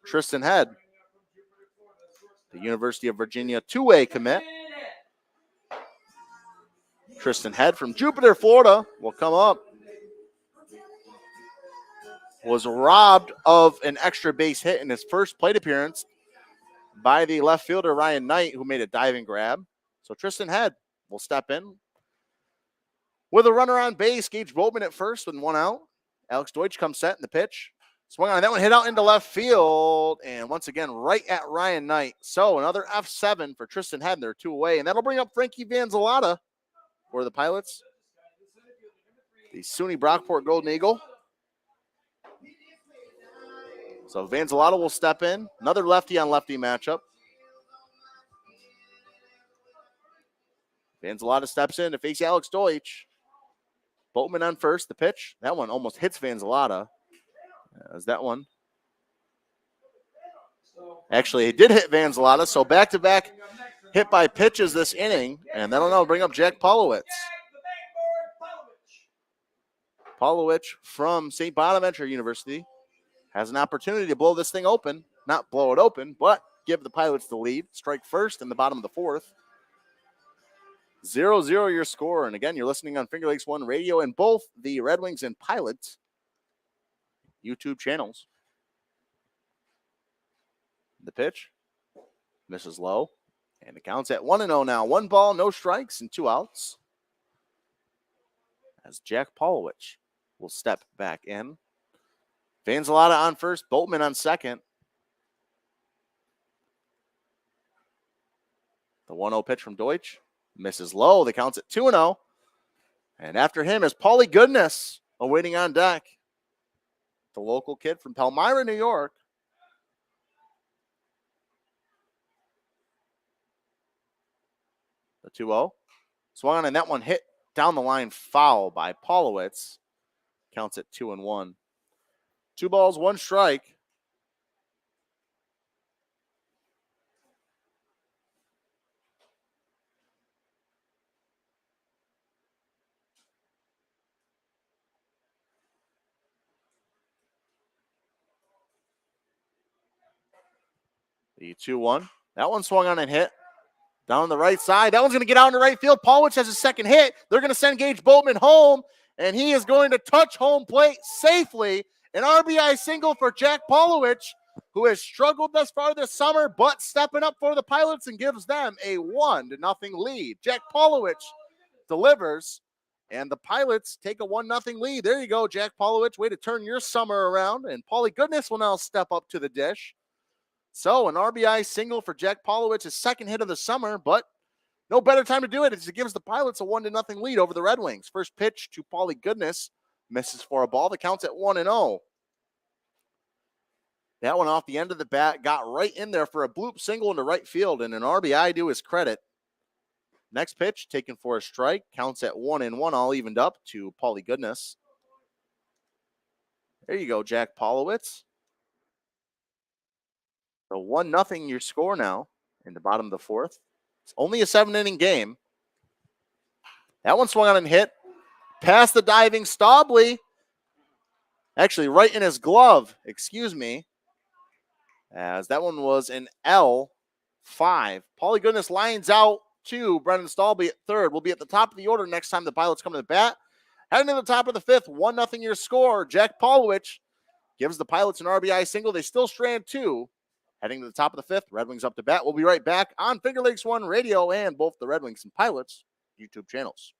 Tristan Head, the University of Virginia two-way commit. Tristan Head from Jupiter, Florida will come up. Was robbed of an extra base hit in his first plate appearance by the left fielder Ryan Knight, who made a diving grab. So Tristan Head will step in. With a runner on base, Gage Boatman at first with 1 out. Alex Deutsch comes set in the pitch. Swung on that one, hit out into left field, and once again right at Ryan Knight. So another F7 for Tristan Head. They're 2 away, and that'll bring up Frankie Vanzalata for the Pilots. The SUNY Brockport Golden Eagle. So Vanzalata will step in. Another lefty on lefty matchup. Vanzalata steps in to face Alex Deutsch. Boatman on first, the pitch. That one almost hits Vanzalata. As that one. Actually, it did hit Vanzalata, so back-to-back hit by pitches this inning, and that'll now bring up Jack Polowitz. Polowitz from St. Bonaventure University has an opportunity to blow this thing open. Not blow it open, but give the Pilots the lead. Strike first in the bottom of the 4th. 0-0 your score. And again, you're listening on Finger Lakes One Radio and both the Red Wings and Pilots YouTube channels. The pitch misses low. And the count's at 1-0 now. 1 ball, no strikes, and 2 outs. As Jack Polowitz will step back in. Vanzalata on first, Boatman on second. The 1-0 pitch from Deutsch misses low. The count's at 2-0. And after him is Paulie Goodness awaiting on deck. The local kid from Palmyra, New York. The 2-0. Swung on, and that one hit down the line foul by Polowitz. Counts at 2-1. 2 balls, 1 strike. The 2-1. That one swung on and hit. Down the right side. That one's going to get out into right field. Polowitz has his second hit. They're going to send Gage Boatman home, and he is going to touch home plate safely. An RBI single for Jack Polowitz, who has struggled thus far this summer, but stepping up for the Pilots and gives them a 1-0 lead. Jack Polowitz delivers, and the Pilots take a 1-0 lead. There you go, Jack Polowitz. Way to turn your summer around, and Paulie Goodness will now step up to the dish. So an RBI single for Jack Polowitz, his second hit of the summer, but no better time to do it as it gives the Pilots a 1-0 lead over the Red Wings. First pitch to Paulie Goodness, misses for a ball. The count's at 1-0. That one off the end of the bat, got right in there for a bloop single into right field, and an RBI to his credit. Next pitch, taken for a strike, counts at 1-1, all evened up to Paulie Goodness. There you go, Jack Polowitz. So 1-0 your score now in the bottom of the fourth. It's only a 7-inning game. That one swung on and hit. Past the diving Staubly. Actually, right in his glove, excuse me. As that one was an L5. Paulie Goodness lines out to Brendan Staubly at third. We'll be at the top of the order next time the Pilots come to the bat. Heading to the top of the fifth, 1-0 your score. Jack Polowitz gives the Pilots an RBI single. They still strand two. Heading to the top of the fifth, Red Wings up to bat. We'll be right back on Finger Lakes One Radio and both the Red Wings and Pilots YouTube channels.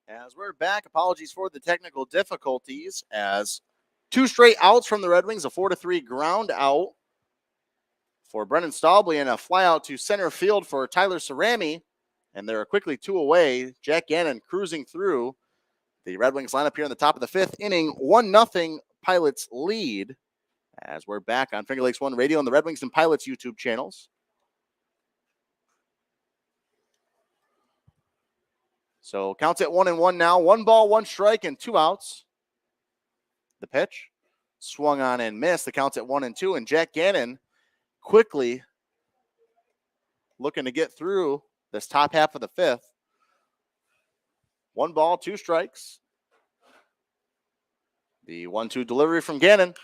As we're back, apologies for the technical difficulties as two straight outs from the Red Wings, a 4-3 ground out for Brendan Staubly and a fly out to center field for Tyler Cerami. And they're quickly two away. Jack Gannon cruising through the Red Wings lineup here in the top of the fifth inning. 1-0 Pilots lead as we're back on Finger Lakes One Radio and the Red Wings and Pilots YouTube channels. So counts at 1-1 now. 1 ball, 1 strike, and 2 outs. The pitch swung on and missed. The count's at 1-2, and Jack Gannon quickly looking to get through this top half of the 5th. 1 ball, 2 strikes. The 1-2 delivery from Gannon.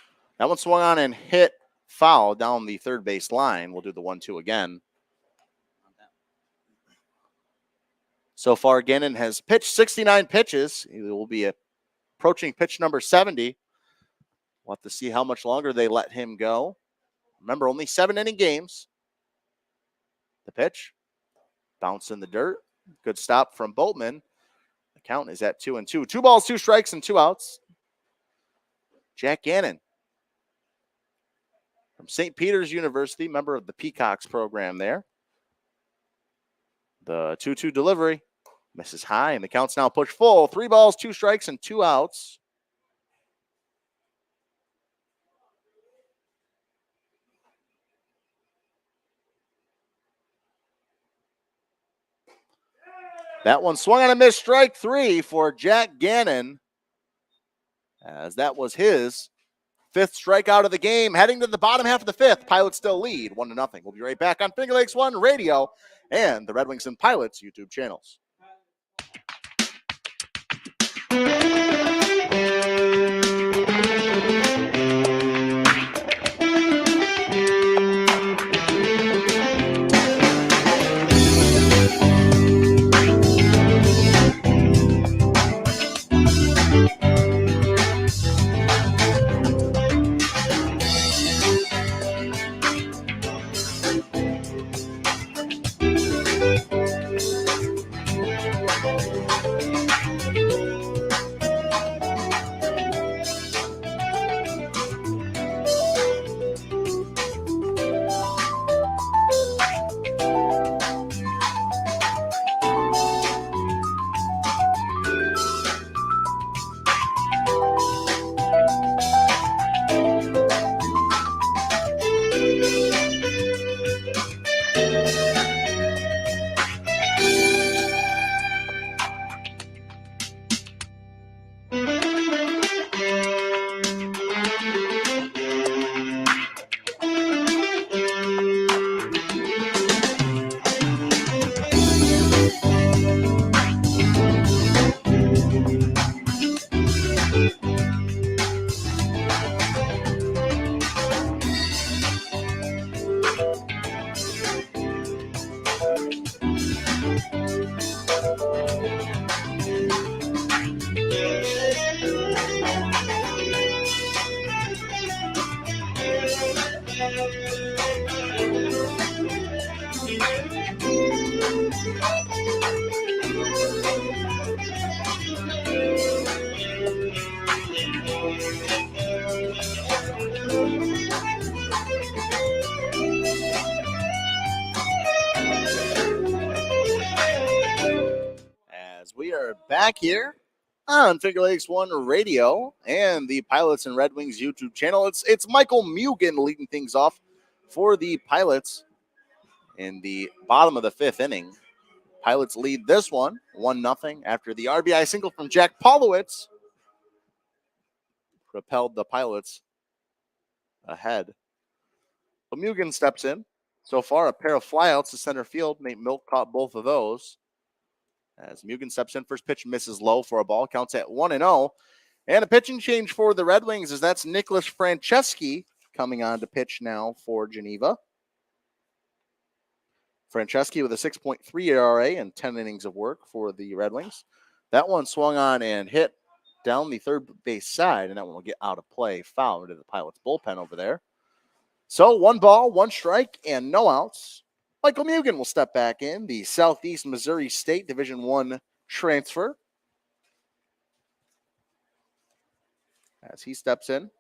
That one swung on and hit foul down the third base line. We'll do the 1-2 again. So far, Gannon has pitched 69 pitches. He will be approaching pitch number 70. We'll have to see how much longer they let him go. Remember, only 7-inning games. The pitch, bounce in the dirt. Good stop from Boatman. The count is at 2-2. 2 balls, 2 strikes, and 2 outs. Jack Gannon from St. Peter's University, member of the Peacocks program there. The 2-2 delivery misses high, and the count's now pushed full. 3 balls, 2 strikes, and 2 outs. That one swung on a miss, strike 3 for Jack Gannon, as that was his 5th strikeout of the game. Heading to the bottom half of the 5th, Pilots still lead 1-0. We'll be right back on Finger Lakes One Radio and the Red Wings and Pilots YouTube channels. As we are back here on Finger Lakes One Radio and the Pilots and Red Wings YouTube channel, it's Michael Mugen leading things off for the Pilots in the bottom of the 5th inning. Pilots lead this one 1-0 after the RBI single from Jack Paulowitz propelled the Pilots ahead. But Mugen steps in. So far, a pair of flyouts to center field. Nate Milk caught both of those. As Mugen steps in, first pitch misses low for a ball. Counts at 1-0. And a pitching change for the Red Wings, as that's Nicholas Franceschi coming on to pitch now for Geneva. Franceschi with a 6.3 ERA and 10 innings of work for the Red Wings. That one swung on and hit down the third base side, and that one will get out of play, foul into the Pilots bullpen over there. So 1 ball, 1 strike, and no outs. Michael Mugen will step back in, the Southeast Missouri State Division I transfer. As he steps in.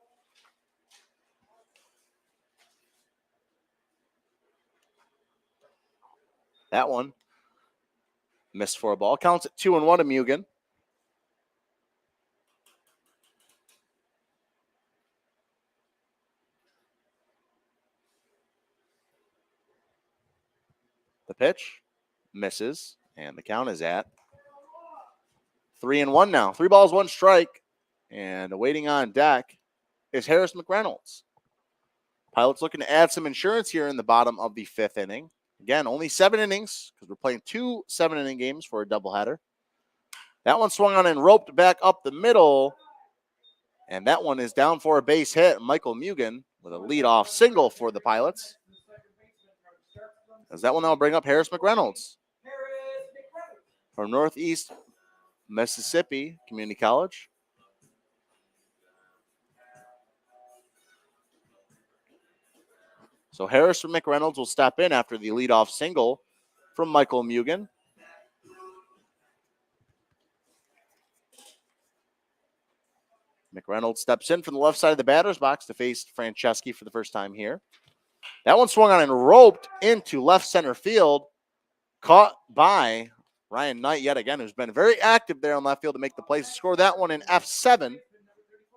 That one missed for a ball. Counts at 2-1 to Mugen. The pitch misses, and the count is at 3-1 now. 3 balls, 1 strike. And waiting on deck is Harris McReynolds. Pilots looking to add some insurance here in the bottom of the 5th inning. Again, only 7 innings because we're playing 2 7-inning games for a doubleheader. That one swung on and roped back up the middle. And that one is down for a base hit. Michael Mugen with a leadoff single for the Pilots. As that one now bring up Harris McReynolds from Northeast Mississippi Community College. So Harris McReynolds will step in after the leadoff single from Michael Mugen. McReynolds steps in from the left side of the batter's box to face Franceschi for the first time here. That one swung on and roped into left center field. Caught by Ryan Knight yet again, who's been very active there on left field to make the plays. Score that one in F7.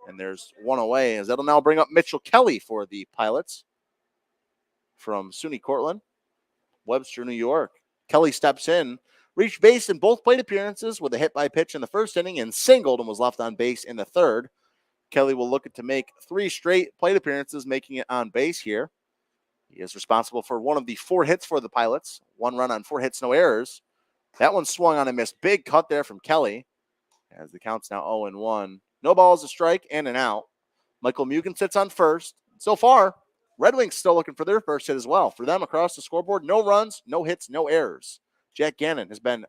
And there's one away, as that'll now bring up Mitchell Kelly for the Pilots from SUNY Cortland, Webster, New York. Kelly steps in, reached base in both plate appearances with a hit by pitch in the first inning and singled and was left on base in the third. Kelly will look to make 3 straight plate appearances, making it on base here. He is responsible for one of the 4 hits for the Pilots. 1 run on 4 hits, no errors. That one swung on and missed. Big cut there from Kelly, as the count's now 0-1. No balls, a strike, and an out. Michael Mugen sits on first. So far, Red Wings still looking for their first hit as well. For them across the scoreboard, no runs, no hits, no errors. Jack Gannon has been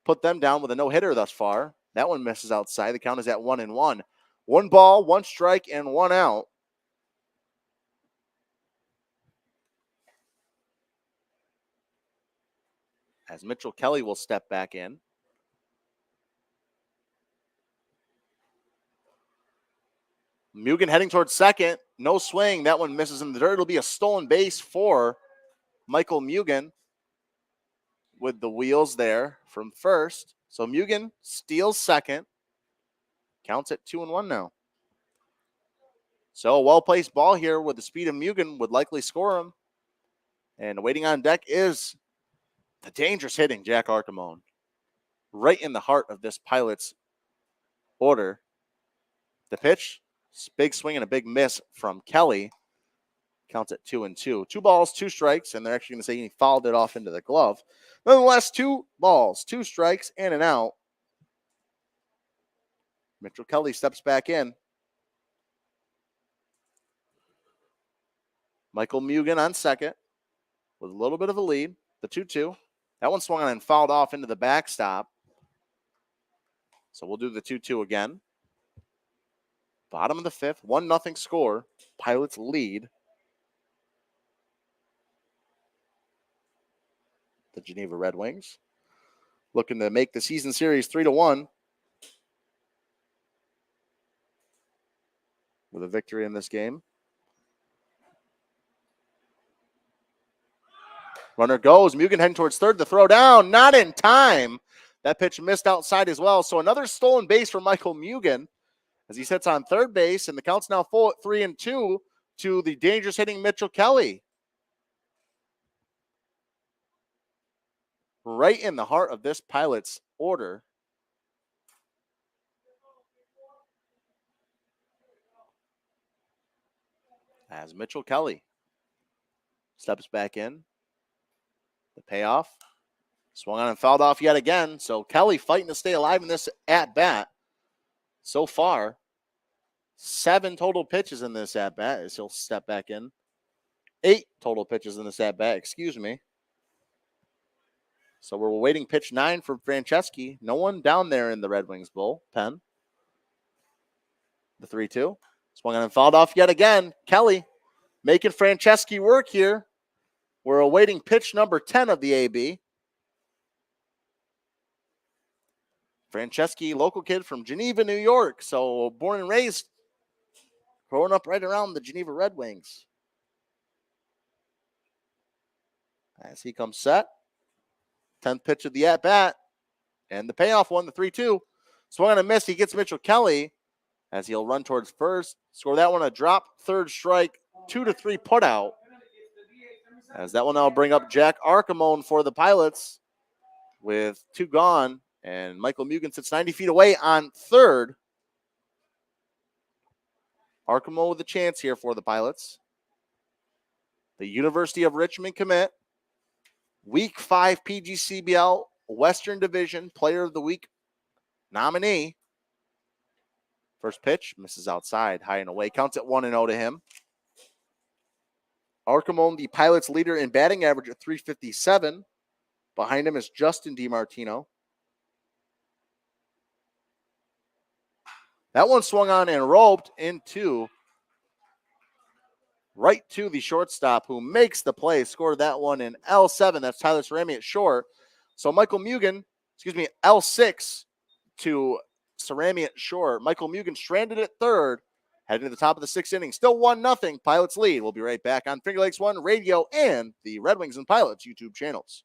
put them down with a no-hitter thus far. That one misses outside. The count is at 1-1. 1 ball, 1 strike, and 1 out. As Mitchell Kelly will step back in. Mugen heading towards second. No swing. That one misses in the dirt. It'll be a stolen base for Michael Mugen with the wheels there from first. So Mugen steals second. Counts at 2-1 now. So a well-placed ball here with the speed of Mugen would likely score him. And waiting on deck is the dangerous hitting Jack Archimone. Right in the heart of this Pilots order. The pitch, big swing and a big miss from Kelly. Counts at 2-2. 2 balls, 2 strikes, and they're actually going to say he fouled it off into the glove. Nonetheless, 2 balls, 2 strikes, and an out. Mitchell Kelly steps back in. Michael Mugen on second with a little bit of a lead. The 2-2. That one swung on and fouled off into the backstop. So we'll do the 2-2 again. Bottom of the 5th, 1-0 score. Pilots lead the Geneva Red Wings. Looking to make the season series 3-1 with a victory in this game. Runner goes. Mugen heading towards third. The throw down. Not in time. That pitch missed outside as well. So another stolen base for Michael Mugen as he sits on third base. And the count's now full at 3-2 to the dangerous hitting Mitchell Kelly. Right in the heart of this Pilots order. As Mitchell Kelly steps back in. The payoff. Swung on and fouled off yet again. So Kelly fighting to stay alive in this at-bat. So far, 7 total pitches in this at-bat as he'll step back in. 8 total pitches in this at-bat, excuse me. So we're waiting pitch 9 for Franceschi. No one down there in the Red Wings bullpen. The 3-2. Swung on and fouled off yet again. Kelly making Franceschi work here. We're awaiting pitch number 10 of the AB. Franceschi, local kid from Geneva, New York. So born and raised, growing up right around the Geneva Red Wings. As he comes set. 10th pitch of the at-bat. And the payoff one, the 3-2. Swung on and missed. He gets Mitchell Kelly as he'll run towards first. Score that one a drop. Third strike. 2-3 put out. As that will now bring up Jack Archimone for the Pilots with 2 gone And Michael Mugen sits 90 feet away on third. Arkemo with a chance here for the Pilots. The University of Richmond commit. Week 5 PGCBL Western Division Player of the Week nominee. First pitch, misses outside, high and away. Counts at 1-0 to him. Arkemo, the Pilots leader in batting average at .357. Behind him is Justin DiMartino. That one swung on and roped into right to the shortstop, who makes the play. Scored that one in L7. That's Tyler Cerami at short. So L6 to Cerami at short. Michael Mugen stranded at third, heading to the top of the 6th inning. Still 1-0. Pilots lead. We'll be right back on Finger Lakes One Radio and the Red Wings and Pilots YouTube channels.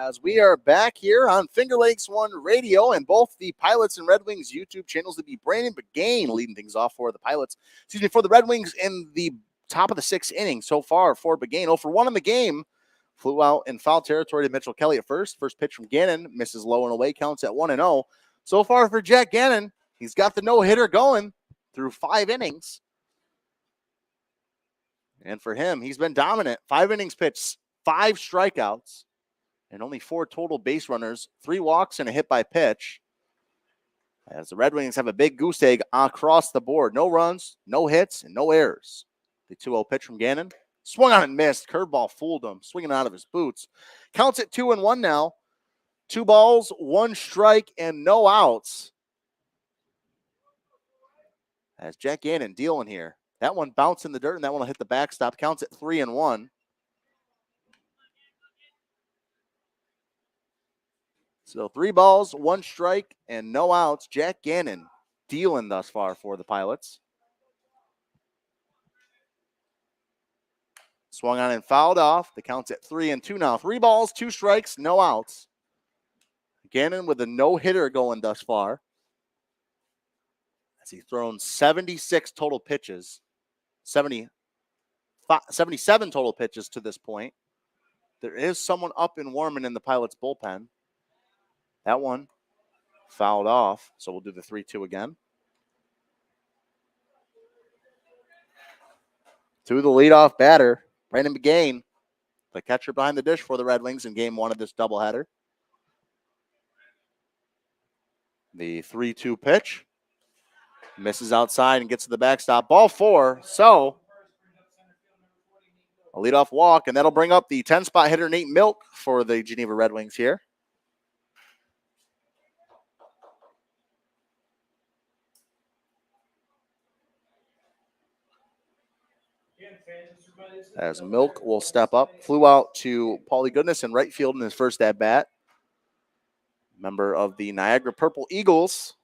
As we are back here on Finger Lakes One Radio, and both the Pilots and Red Wings YouTube channels, to be Brandon Begain leading things off for the Pilots. For the Red Wings in the top of the 6th inning so far for Begain. 0 for 1 in the game. Flew out in foul territory to Mitchell Kelly at first. First pitch from Gannon misses low and away. Counts at 1-0. So far for Jack Gannon, he's got the no-hitter going through 5 innings. And for him, he's been dominant. 5 innings pitched, 5 strikeouts, and only 4 total base runners, 3 walks and a hit by pitch. As the Red Wings have a big goose egg across the board. No runs, no hits, and no errors. The 2-0 pitch from Gannon. Swung on and missed. Curveball fooled him, swinging out of his boots. Counts at 2-1 now. 2 balls, 1 strike, and no outs. As Jack Gannon dealing here. That one bounced in the dirt, and that one will hit the backstop. Counts at 3-1. So 3 balls, 1 strike, and no outs. Jack Gannon dealing thus far for the Pilots. Swung on and fouled off. The count's at 3-2 now. 3 balls, 2 strikes, no outs. Gannon with a no-hitter going thus far. As he's thrown 76 total pitches. 77 total pitches to this point. There is someone up and warming in the Pilots bullpen. That one fouled off, so we'll do the 3-2 again. To the leadoff batter, Brandon Begain, the catcher behind the dish for the Red Wings in game 1 of this doubleheader. The 3-2 pitch misses outside and gets to the backstop. Ball 4, so a leadoff walk, and that'll bring up the 10-spot hitter Nate Milk for the Geneva Red Wings here. As Milk will step up. Flew out to Paulie Goodness in right field in his first at-bat. Member of the Niagara Purple Eagles.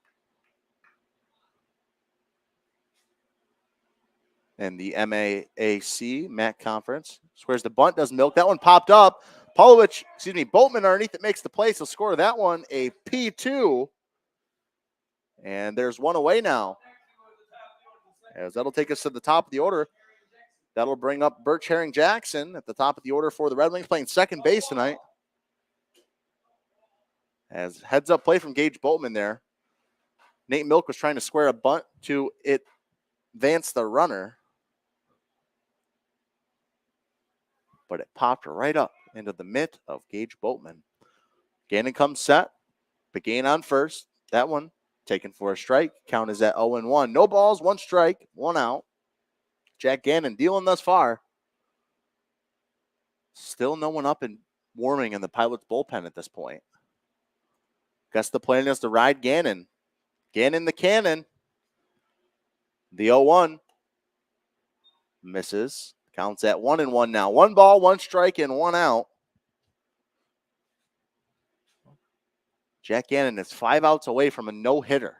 And the MAAC, MAC Conference. Squares the bunt, does Milk. That one popped up. Boatman underneath it makes the play. So score that one a P2. And there's one away now. As that'll take us to the top of the order. That'll bring up Birch Herring Jackson at the top of the order for the Red Wings, playing second base tonight. As heads up play from Gage Boatman there. Nate Milk was trying to square a bunt to advance the runner, but it popped right up into the mitt of Gage Boatman. Gannon comes set. Begain on first. That one taken for a strike. Count is at 0-1. No balls, 1 strike, 1 out. Jack Gannon dealing thus far. Still no one up and warming in the Pilots bullpen at this point. Guess the plan is to ride Gannon. Gannon the cannon. The 0-1 misses. Counts at 1-1 now. 1 ball, 1 strike, and 1 out. Jack Gannon is 5 outs away from a no-hitter.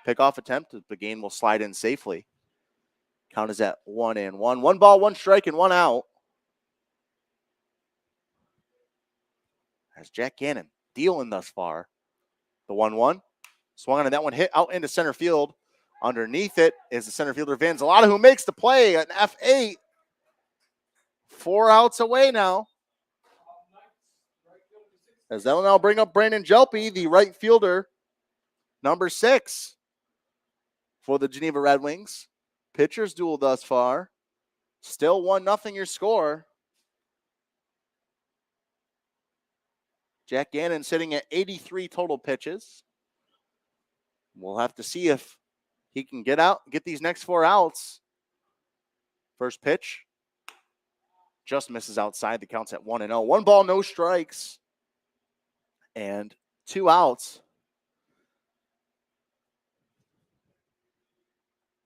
Pickoff attempt. The game will slide in safely. Count is at 1-1. 1 ball, 1 strike, and 1 out. As Jack Gannon dealing thus far. The 1-1. Swung on that one, hit out into center field. Underneath it is the center fielder Vanzalata, who makes the play. An F8. 4 outs away now. As that will now bring up Brandon Jelpe, the right fielder, number 6 for the Geneva Red Wings. Pitchers duel thus far. Still 1-0 your score. Jack Gannon sitting at 83 total pitches. We'll have to see if he can get these next 4 outs. First pitch just misses outside. The count's at 1-0. 1 ball, no strikes, and 2 outs.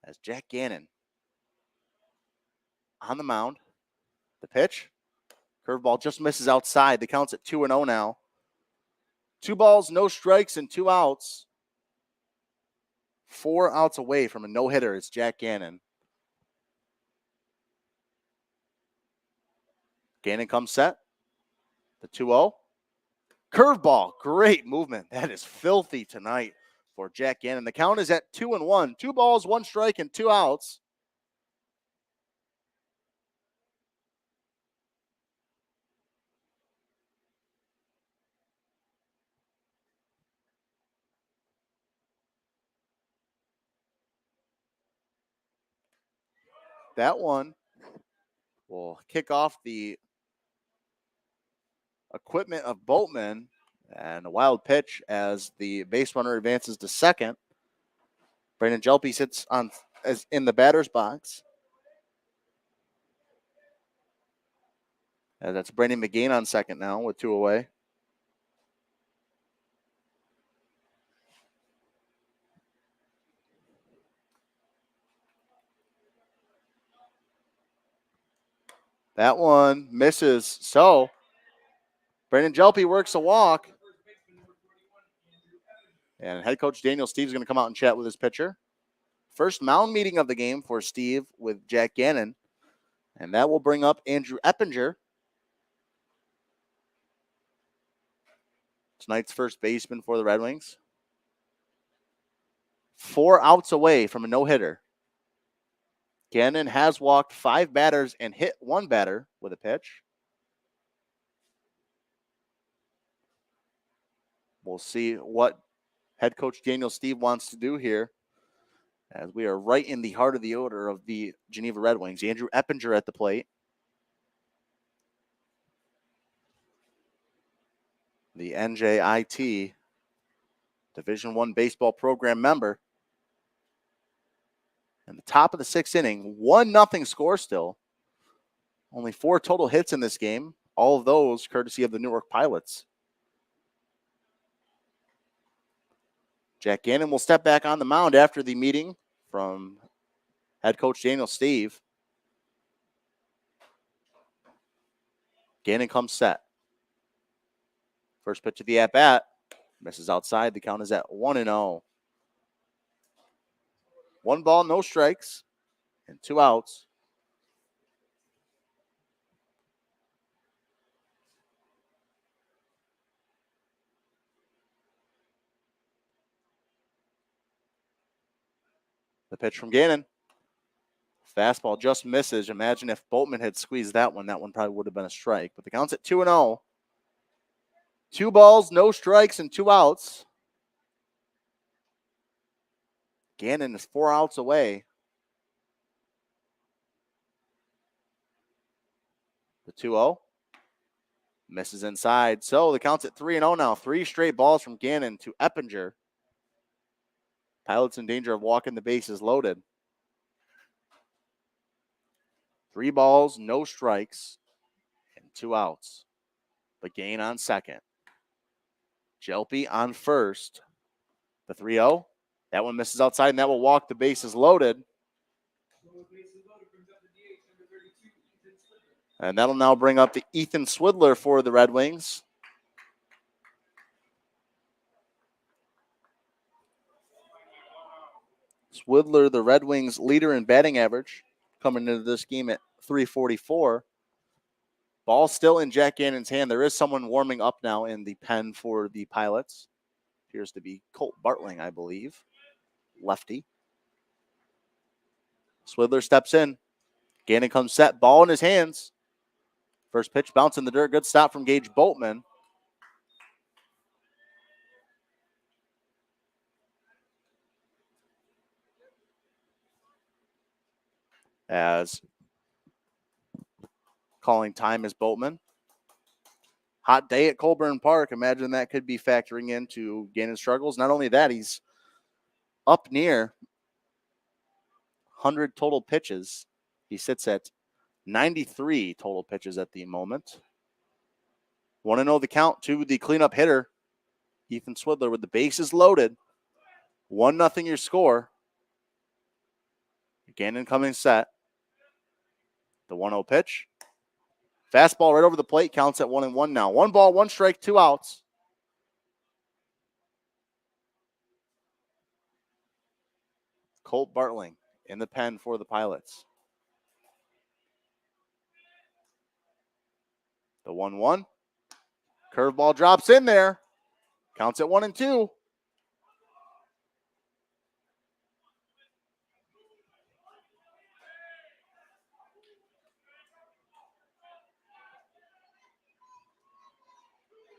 As Jack Gannon on the mound. The pitch, curveball just misses outside. The count's at 2-0 now. 2 balls, no strikes, and 2 outs. 4 outs away from a no-hitter is Jack Gannon. Gannon comes set. The 2-0. Curveball, great movement. That is filthy tonight for Jack Gannon. The count is at 2-1. 2 balls, 1 strike, and 2 outs. That one will kick off the equipment of Boatman, and a wild pitch as the base runner advances to second. Brandon Jelpe sits in the batter's box. That's Brandon McGain on second now with 2 away. That one misses. So Brandon Jelpe works a walk. And head coach Daniel Steve is going to come out and chat with his pitcher. First mound meeting of the game for Steve with Jack Gannon. And that will bring up Andrew Eppinger, tonight's first baseman for the Red Wings. 4 outs away from a no-hitter. Gannon has walked 5 batters and hit 1 batter with a pitch. We'll see what head coach Daniel Steve wants to do here, as we are right in the heart of the order of the Geneva Red Wings. Andrew Eppinger at the plate. The NJIT Division I baseball program member. And the top of the 6th inning, 1-0 score still. Only 4 total hits in this game. All of those courtesy of the Newark Pilots. Jack Gannon will step back on the mound after the meeting from head coach Daniel Steve. Gannon comes set. First pitch of the at-bat. Misses outside. The count is at 1-0. 1 ball, no strikes, and 2 outs. The pitch from Gannon. Fastball just misses. Imagine if Boatman had squeezed that one probably would have been a strike. But the count's at 2-0. 2 balls, no strikes, and 2 outs. Gannon is 4 outs away. The 2-0. Misses inside. So the count's at 3-0 now. 3 straight balls from Gannon to Eppinger. Pilots in danger of walking the bases loaded. 3 balls, no strikes, and 2 outs. Begain on second. Jelpe on first. The 3-0. That one misses outside, and that will walk the bases loaded. And that'll now bring up the Ethan Swidler for the Red Wings. Swidler, the Red Wings leader in batting average, coming into this game at .344. Ball still in Jack Gannon's hand. There is someone warming up now in the pen for the Pilots. Appears to be Colt Bartling, I believe. Lefty. Swidler steps in. Gannon comes set. Ball in his hands. First pitch, bounce in the dirt. Good stop from Gage Boltman. As calling time is Boltman. Hot day at Colburn Park. Imagine that could be factoring into Gannon's struggles. Not only that, he's up near 100 total pitches. He sits at 93 total pitches at the moment. Want to know the count to the cleanup hitter, Ethan Swidler, with the bases loaded. 1-0 your score. Gannon coming set. The 1-0 pitch. Fastball right over the plate, counts at 1-1 now. 1 ball, 1 strike, 2 outs. Colt Bartling in the pen for the Pilots. The 1-1. Curveball drops in there. Counts at 1-2.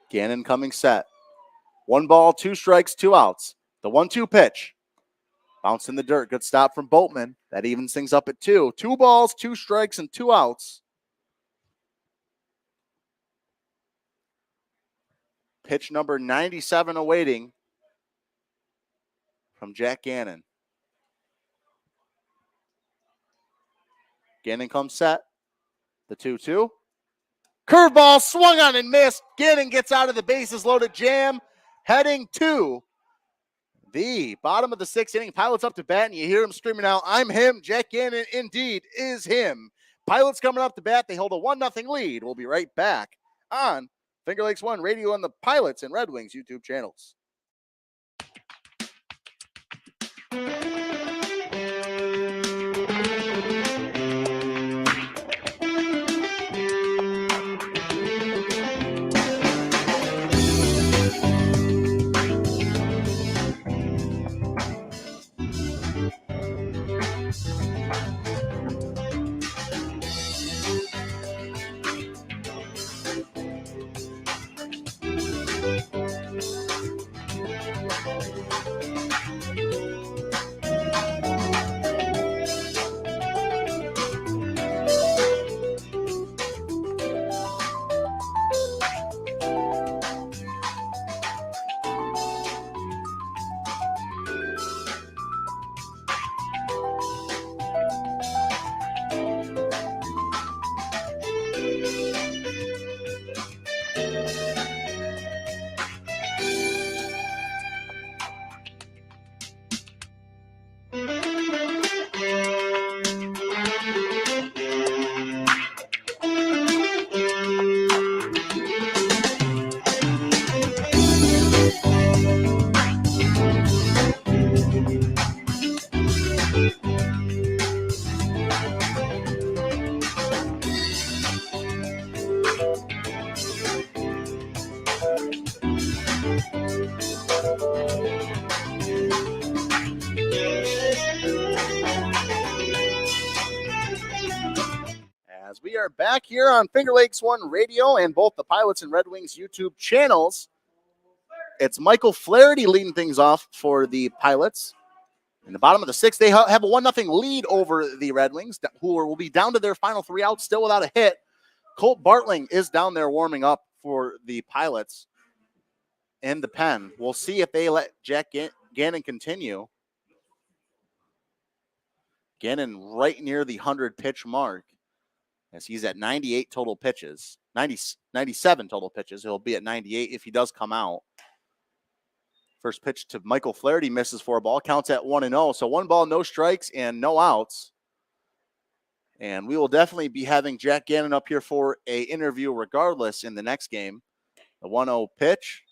Gannon coming set. 1 ball, 2 strikes, 2 outs. The 1-2 pitch. Bounce in the dirt. Good stop from Boltman. That evens things up at 2. 2 balls, 2 strikes, and 2 outs. Pitch number 97 awaiting from Jack Gannon. Gannon comes set. The 2-2. Curveball swung on and missed. Gannon gets out of the bases loaded jam, heading to the bottom of the 6th inning. Pilots up to bat, and you hear him screaming out, "I'm him." Jack Gannon indeed is him. Pilots coming up to bat. They hold a 1-0 lead. We'll be right back on Finger Lakes One Radio on the Pilots and Red Wings YouTube channels. back here on Finger Lakes One Radio and both the Pilots and Red Wings YouTube channels. It's Michael Flaherty leading things off for the Pilots. In the bottom of the sixth, they have a 1-0 lead over the Red Wings, who will be down to their final 3 outs, still without a hit. Colt Bartling is down there warming up for the Pilots in the pen. We'll see if they let Jack Gannon continue. Gannon right near the 100-pitch mark, as he's at 98 total pitches, 97 total pitches. He'll be at 98 if he does come out. First pitch to Michael Flaherty, misses for a ball, counts at 1-0. So 1 ball, no strikes, and no outs. And we will definitely be having Jack Gannon up here for an interview regardless in the next game. The 1-0 pitch,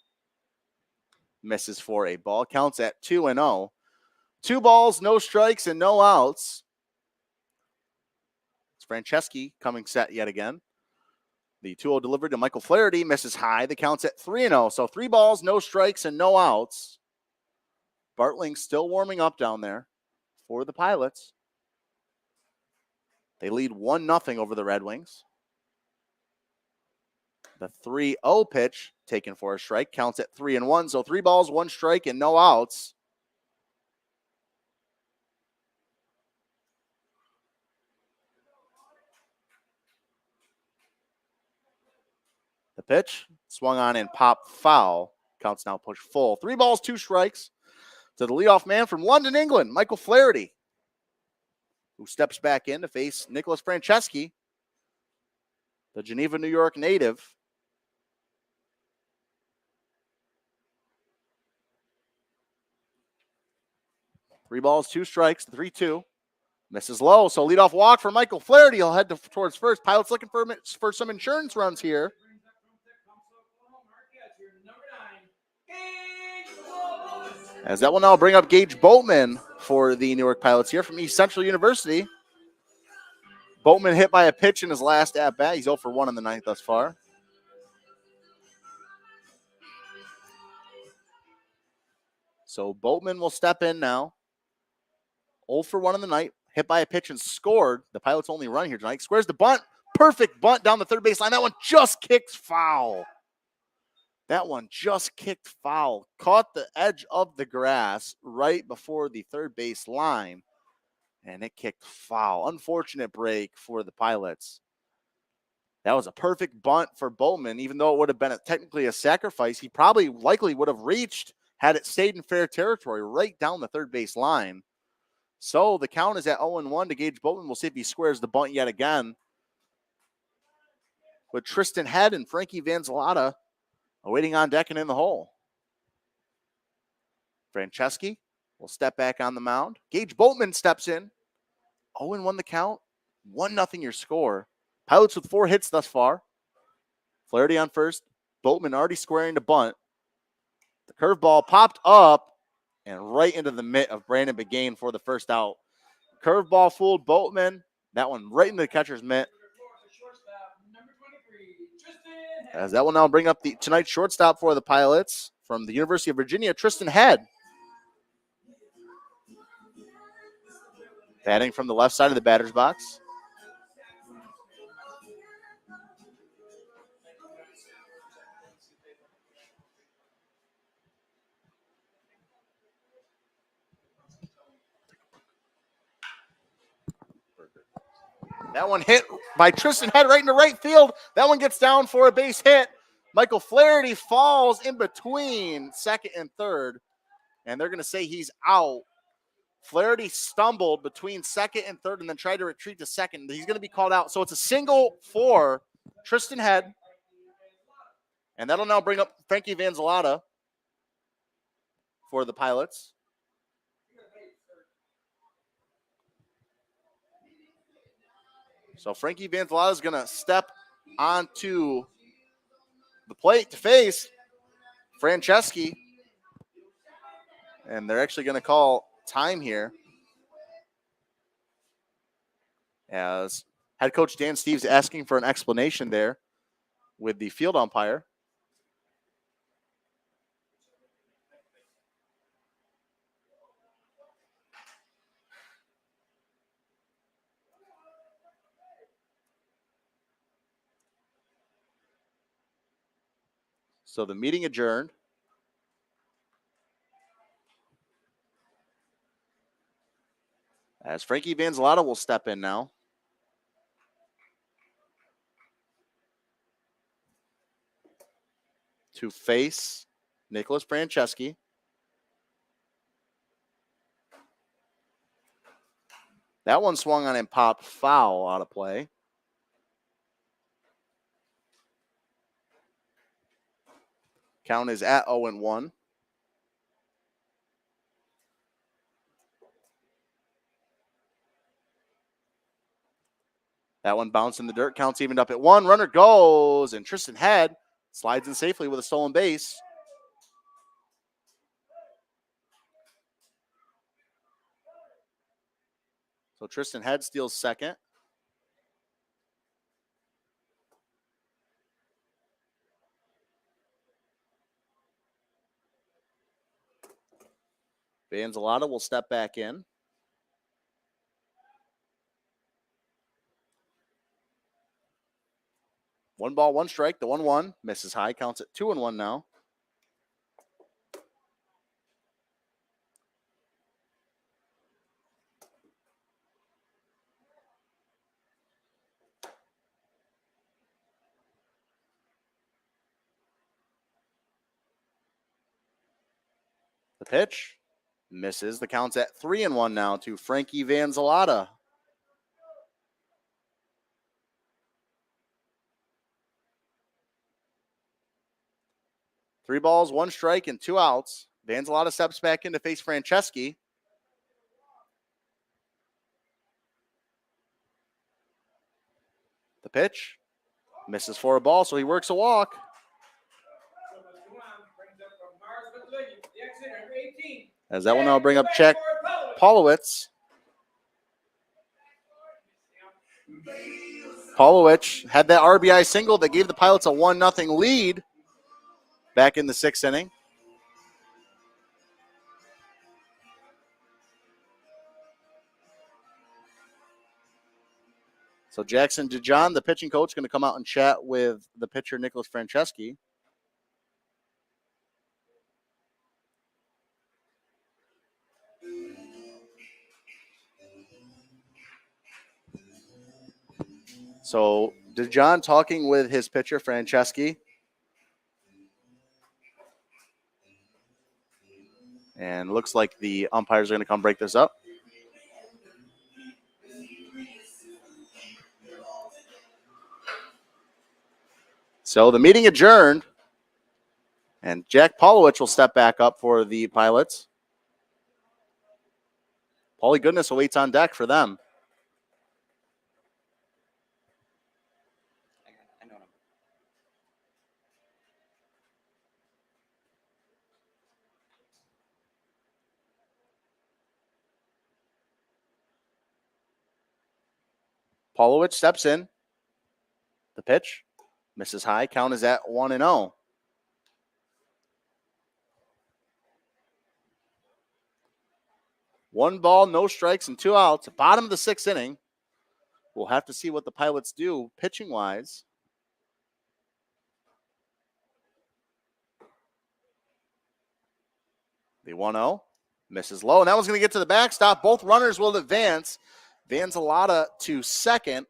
misses for a ball, counts at 2-0. 2 balls, no strikes, and no outs. It's Franceschi coming set yet again. The 2-0 delivered to Michael Flaherty, misses high. The count's at 3-0. So 3 balls, no strikes, and no outs. Bartling still warming up down there for the Pilots. They lead 1-0 over the Red Wings. The 3-0 pitch taken for a strike, counts at 3-1. So 3 balls, 1 strike, and no outs. The pitch swung on and popped foul. Counts now push full. 3 balls, 2 strikes to the leadoff man from London, England, Michael Flaherty, who steps back in to face Nicholas Franceschi, the Geneva, New York native. Three balls, 2 strikes, 3-2. Misses low, so leadoff walk for Michael Flaherty. He'll head towards first. Pilots looking for some insurance runs here. As that will now bring up Gage Boatman for the Newark Pilots here from East Central University. Boatman hit by a pitch in his last at-bat. He's 0 for 1 in the ninth thus far. So Boatman will step in now. 0 for 1 in the night. Hit by a pitch and scored. The Pilots' only run here tonight. Squares the bunt. Perfect bunt down the third base line. That one just kicked foul. That one just kicked foul. Caught the edge of the grass right before the third base line. And it kicked foul. Unfortunate break for the Pilots. That was a perfect bunt for Bowman. Even though it would have been technically a sacrifice, he probably likely would have reached had it stayed in fair territory right down the third base line. So the count is at 0-1 to Gage Bowman. We'll see if he squares the bunt yet again. With Tristan Head and Frankie Vanzalata awaiting on deck and in the hole. Franceschi will step back on the mound. Gage Boatman steps in. 0-1 the count. 1-0 your score. Pilots with 4 hits thus far. Flaherty on first. Boatman already squaring the bunt. The curveball popped up and right into the mitt of Brandon Begain for the first out. Curveball fooled Boatman. That one right into the catcher's mitt. As that will now bring up the tonight's shortstop for the Pilots from the University of Virginia, Tristan Head. Batting from the left side of the batter's box. That one hit by Tristan Head right into right field. That one gets down for a base hit. Michael Flaherty falls in between second and third, and they're going to say he's out. Flaherty stumbled between second and third and then tried to retreat to second. He's going to be called out. So it's a single for Tristan Head, and that'll now bring up Frankie Vanzalata for the Pilots. So Frankie Vanzalata is going to step onto the plate to face Franceschi. And they're actually going to call time here as head coach Dan Steves asking for an explanation there with the field umpire. So the meeting adjourned. As Frankie Vanzalotta will step in now. To face Nicholas Franceschi. That one swung on and popped foul out of play. Count is at 0-1. That one bounced in the dirt. Count's evened up at 1. Runner goes, and Tristan Head slides in safely with a stolen base. So Tristan Head steals second. Vanzalotta will step back in. One ball, one strike. The 1-1 misses high. Counts at 2-1 now. The pitch misses. The count's at 3-1 now to Frankie Vanzalotta. Three balls, one strike, and 2 outs. Vanzalotta steps back in to face Franceschi. The pitch misses for a ball, so he works a walk. As that will now bring up Jack Polowitz. Polowitz had that RBI single that gave the Pilots a 1-0 lead back in the 6th inning. So Jackson DeJohn, the pitching coach, going to come out and chat with the pitcher Nicholas Franceschi. So DeJohn talking with his pitcher Franceschi. And looks like the umpires are going to come break this up. So the meeting adjourned, and Jack Polowitz will step back up for the Pilots. Paulie Goodness awaits on deck for them. Polowitz steps in. The pitch misses high. Count is at 1-0. One ball, no strikes, and 2 outs. Bottom of the 6th inning. We'll have to see what the Pilots do pitching-wise. The 1-0 misses low, and that one's going to get to the backstop. Both runners will advance. Vanzalotta to second.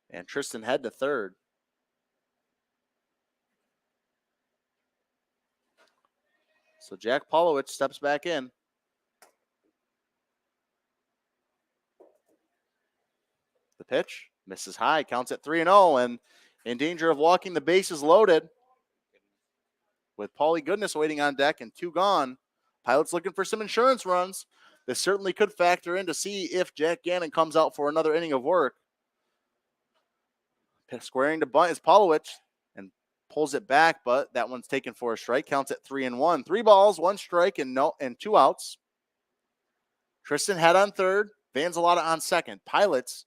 And Tristan Head to third. So Jack Polowitz steps back in. The pitch misses high, counts at 3-0, and in danger of walking the bases loaded. With Paulie Goodness waiting on deck and 2 gone. Pilots looking for some insurance runs. This certainly could factor in to see if Jack Gannon comes out for another inning of work. Squaring to bunt is Polowitz and pulls it back, but that one's taken for a strike. Counts at 3-1. 3 balls, 1 strike, and 2 outs. Tristan Head on third. Vanzalotta on second. Pilots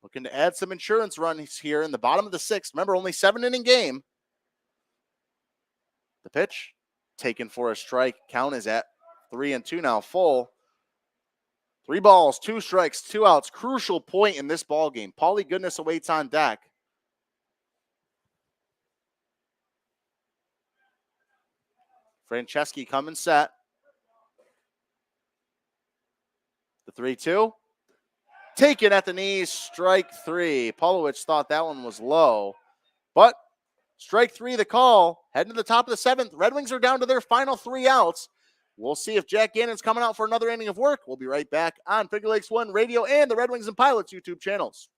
Looking to add some insurance runs here in the bottom of the sixth. Remember, only 7-inning game. The pitch taken for a strike. Count is at 3-2 now, full. 3 balls, 2 strikes, 2 outs. Crucial point in this ball game. Paulie Goodness awaits on deck. Franceschi coming set. The 3-2. Taken at the knees, strike 3. Paulowich thought that one was low, but strike 3 the call. Heading to the top of the 7th. Red Wings are down to their final 3 outs. We'll see if Jack Gannon's coming out for another inning of work. We'll be right back on Finger Lakes One Radio and the Red Wings and Pilots YouTube channels.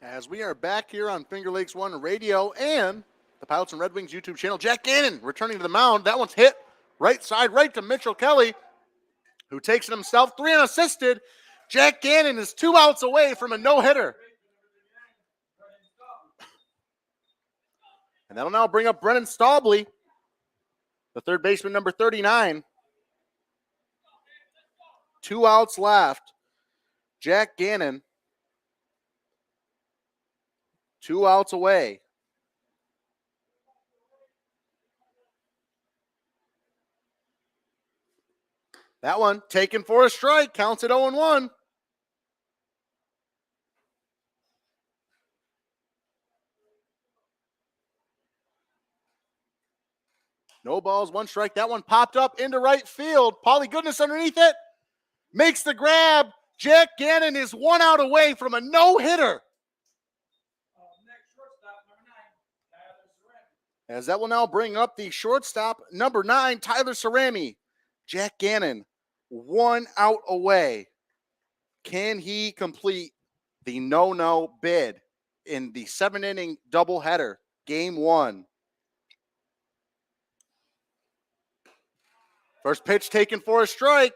As we are back here on Finger Lakes One Radio and the Pilots and Red Wings YouTube channel, Jack Gannon returning to the mound. That one's hit right side, right to Mitchell Kelly, who takes it himself. 3 unassisted. Jack Gannon is 2 outs away from a no-hitter. And that'll now bring up Brennan Staubly, the third baseman, number 39. 2 outs left. Jack Gannon, 2 outs away. That one taken for a strike. Counts at 0-1. No balls, 1 strike. That one popped up into right field. Paulie Goodness underneath it. Makes the grab. Jack Gannon is 1 out away from a no-hitter. As that will now bring up the shortstop, number 9, Tyler Cerami. Jack Gannon, 1 out away. Can he complete the no-no bid in the 7-inning doubleheader, game 1? First pitch taken for a strike.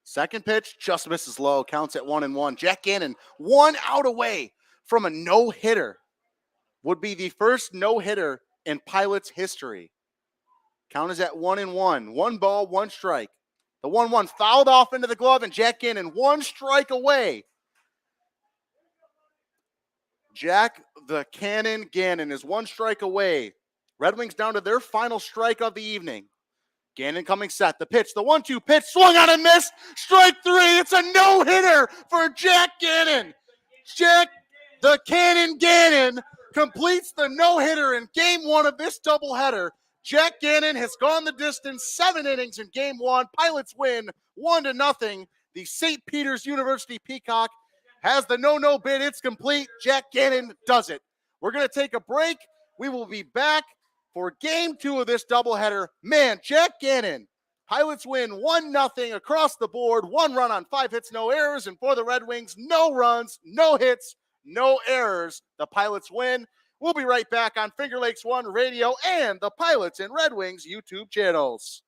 Second pitch just misses low. Counts at 1-1. Jack Gannon, 1 out away from a no-hitter. Would be the first no-hitter in Pilots history. Count is at 1-1. 1 ball, 1 strike. The 1-1 fouled off into the glove, and Jack Gannon 1 strike away. Jack the Cannon Gannon is 1 strike away. Red Wings down to their final strike of the evening. Gannon coming set. The pitch, the 1-2 pitch, swung on and missed. Strike 3. It's a no-hitter for Jack Gannon. Jack the Cannon Gannon completes the no-hitter in game 1 of this doubleheader. Jack Gannon has gone the distance, 7 innings in game 1. Pilots win 1-0. The St. Peter's University Peacock has the no-no bid. It's complete. Jack Gannon does it. We're going to take a break. We will be back for game 2 of this doubleheader. Man, Jack Gannon, Pilots win 1-0 across the board. 1 run on 5 hits, no errors. And for the Red Wings, no runs, no hits, no errors. The Pilots win. We'll be right back on Finger Lakes One Radio and the Pilots and Red Wings YouTube channels.